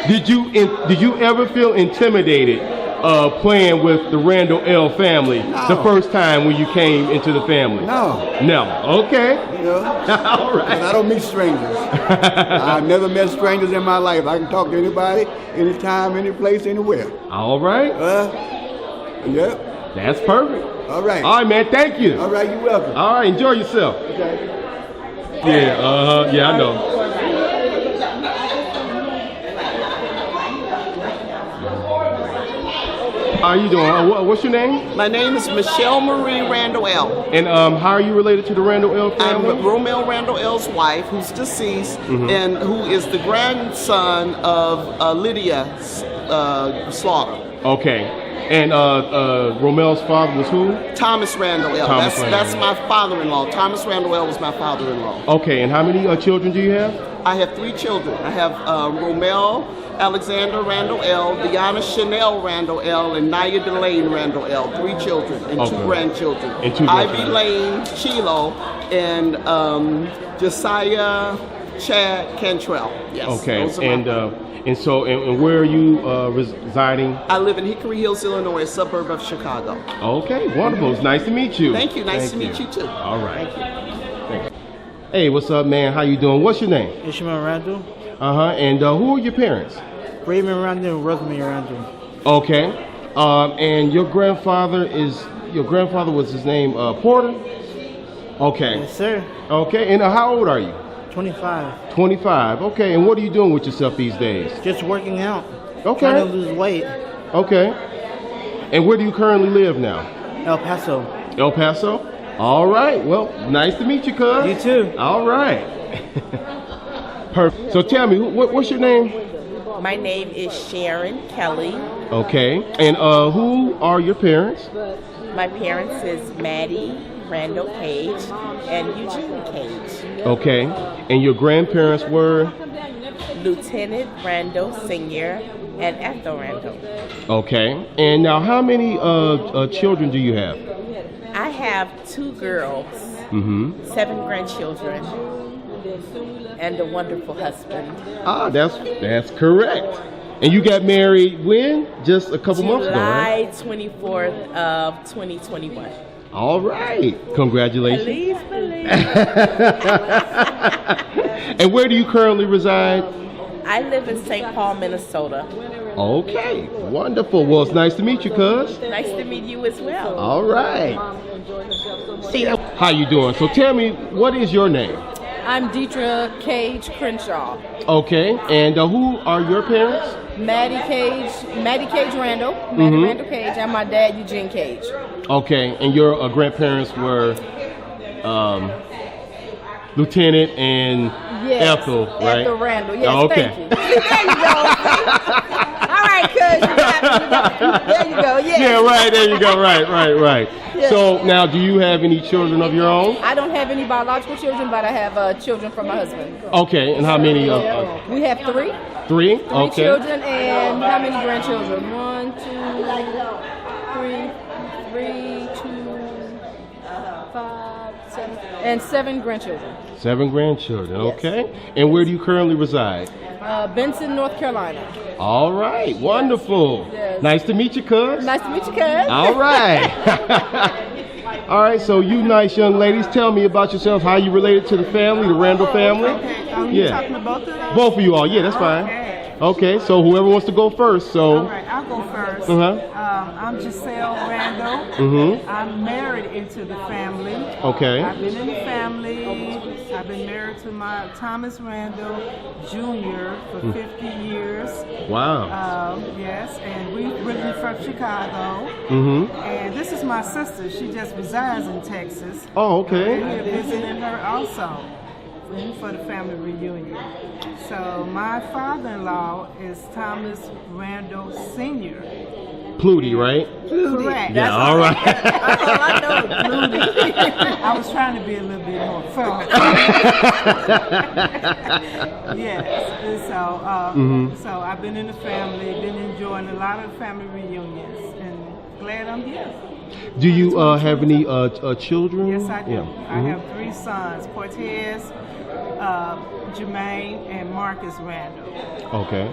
Did you ever feel intimidated playing with the Randle El family the first time when you came into the family? No. Never. Okay. You know? All right. And I don't meet strangers. I've never met strangers in my life. I can talk to anybody, anytime, any place, anywhere. All right. Yep. That's perfect. All right. All right, man. Thank you. All right. You're welcome. All right. Enjoy yourself. Okay. Yeah. Yeah, I know. How are you doing? What's your name? My name is Michelle Marie Randle El. And how are you related to the Randle El family? I'm Romel Randle El's wife, who's deceased, and who is the grandson of Lydia Slaughter. Okay. And Romel's father was who? Thomas Randle El. Thomas That's my father-in-law. Thomas Randle El was my father-in-law. Okay. And how many children do you have? I have 3 children. I have Romel Alexander Randle El, Deanna Chanel Randle El, and Naya Delane Randle El. 3 children and 2 grandchildren. And 2 Ivy Lane Chilo and Josiah Chad Cantrell. Yes. Okay. Those are And where are you residing? I live in Hickory Hills, Illinois, a suburb of Chicago. Okay, wonderful. It's nice to meet you. Thank you. Nice to meet you too. All right. Thank you. Hey, what's up, man? How you doing? What's your name? Ishmael Randle. And who are your parents? Raymond Randle and Rosemary Randle. Okay. And your grandfather was his name Porter? Okay. Yes, sir. Okay. And how old are you? 25. 25. Okay. And what are you doing with yourself these days? Just working out. Okay. Trying to lose weight. Okay. And where do you currently live now? El Paso. El Paso? All right. Well, nice to meet you, cuz. You too. All right. Perfect. So tell me, what's your name? My name is Sharon Kelly. Okay. And who are your parents? My parents is Maddie Randall Cage and Eugene Cage. Okay. And your grandparents were? Lieutenant Randall Sr. and Ethel Randall. Okay. And now how many children do you have? I have 2 girls, 7 grandchildren, and a wonderful husband. Ah, that's correct. And you got married when? Just a couple months ago, right? July 24th of 2021. All right. Congratulations. Believe. And where do you currently reside? I live in St. Paul, Minnesota. Okay. Wonderful. Well, it's nice to meet you, cuz. Nice to meet you as well. All right. How you doing? So tell me, what is your name? I'm Deidre Cage Crenshaw. Okay. And who are your parents? Maddie Cage Randall, Randall Cage, and my dad Eugene Cage. Okay. And your grandparents were Lieutenant and Ethel, right? Ethel Randall. Yes. Oh, okay. Thank you. There you go. All right, cuz you got me. There you go. Yeah. Yeah. Right. There you go. Right. Yeah. So now, do you have any children of your own? I don't have any biological children, but I have children from my husband. Okay. And how many? We have 3. 3? 3 Okay. children, and how many grandchildren? 1, 2, 3, 2, 5, 7, and 7 grandchildren. 7 grandchildren. Okay. And where do you currently reside? Benson, North Carolina. All right. Wonderful. Yes. Nice to meet you, cuz. Nice to meet you, cuz. All right. All right. So you nice young ladies, tell me about yourself. How you related to the family, the Randle family? Okay. You talking to both of them? Both of you all. Yeah, that's fine. Okay. So whoever wants to go first. So. All right. I'll go first. I'm Giselle Randall. I'm married into the family. Okay. I've been in the family. I've been married to my Thomas Randall Jr. for 50 years. Wow. Yes, and we originally from Chicago. And this is my sister. She just resides in Texas. Oh, okay. We're here visiting her also for the family reunion. So my father-in-law is Thomas Randall Sr. Plutie, right? Correct. Yeah, all right. That's all I know. Plutie. I was trying to be a little bit more fun. Yes. And so I've been in the family, been enjoying a lot of family reunions, and glad I'm here. Do you have any children? Yes, I do. Yeah. I have 3 sons: Cortez, Jermaine, and Marcus Randall. Okay.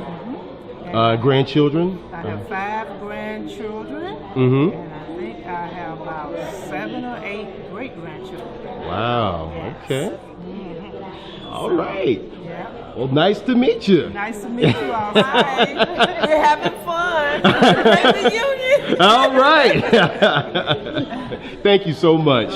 Grandchildren? I have 5 grandchildren, Mm-hmm. and I think I have about 7 or 8 great-grandchildren. Wow. Yes. Okay. Mm-hmm. All right. Yeah. Well, nice to meet you. Nice to meet you all. Bye. We're having fun. Great reunion. All right. Thank you so much.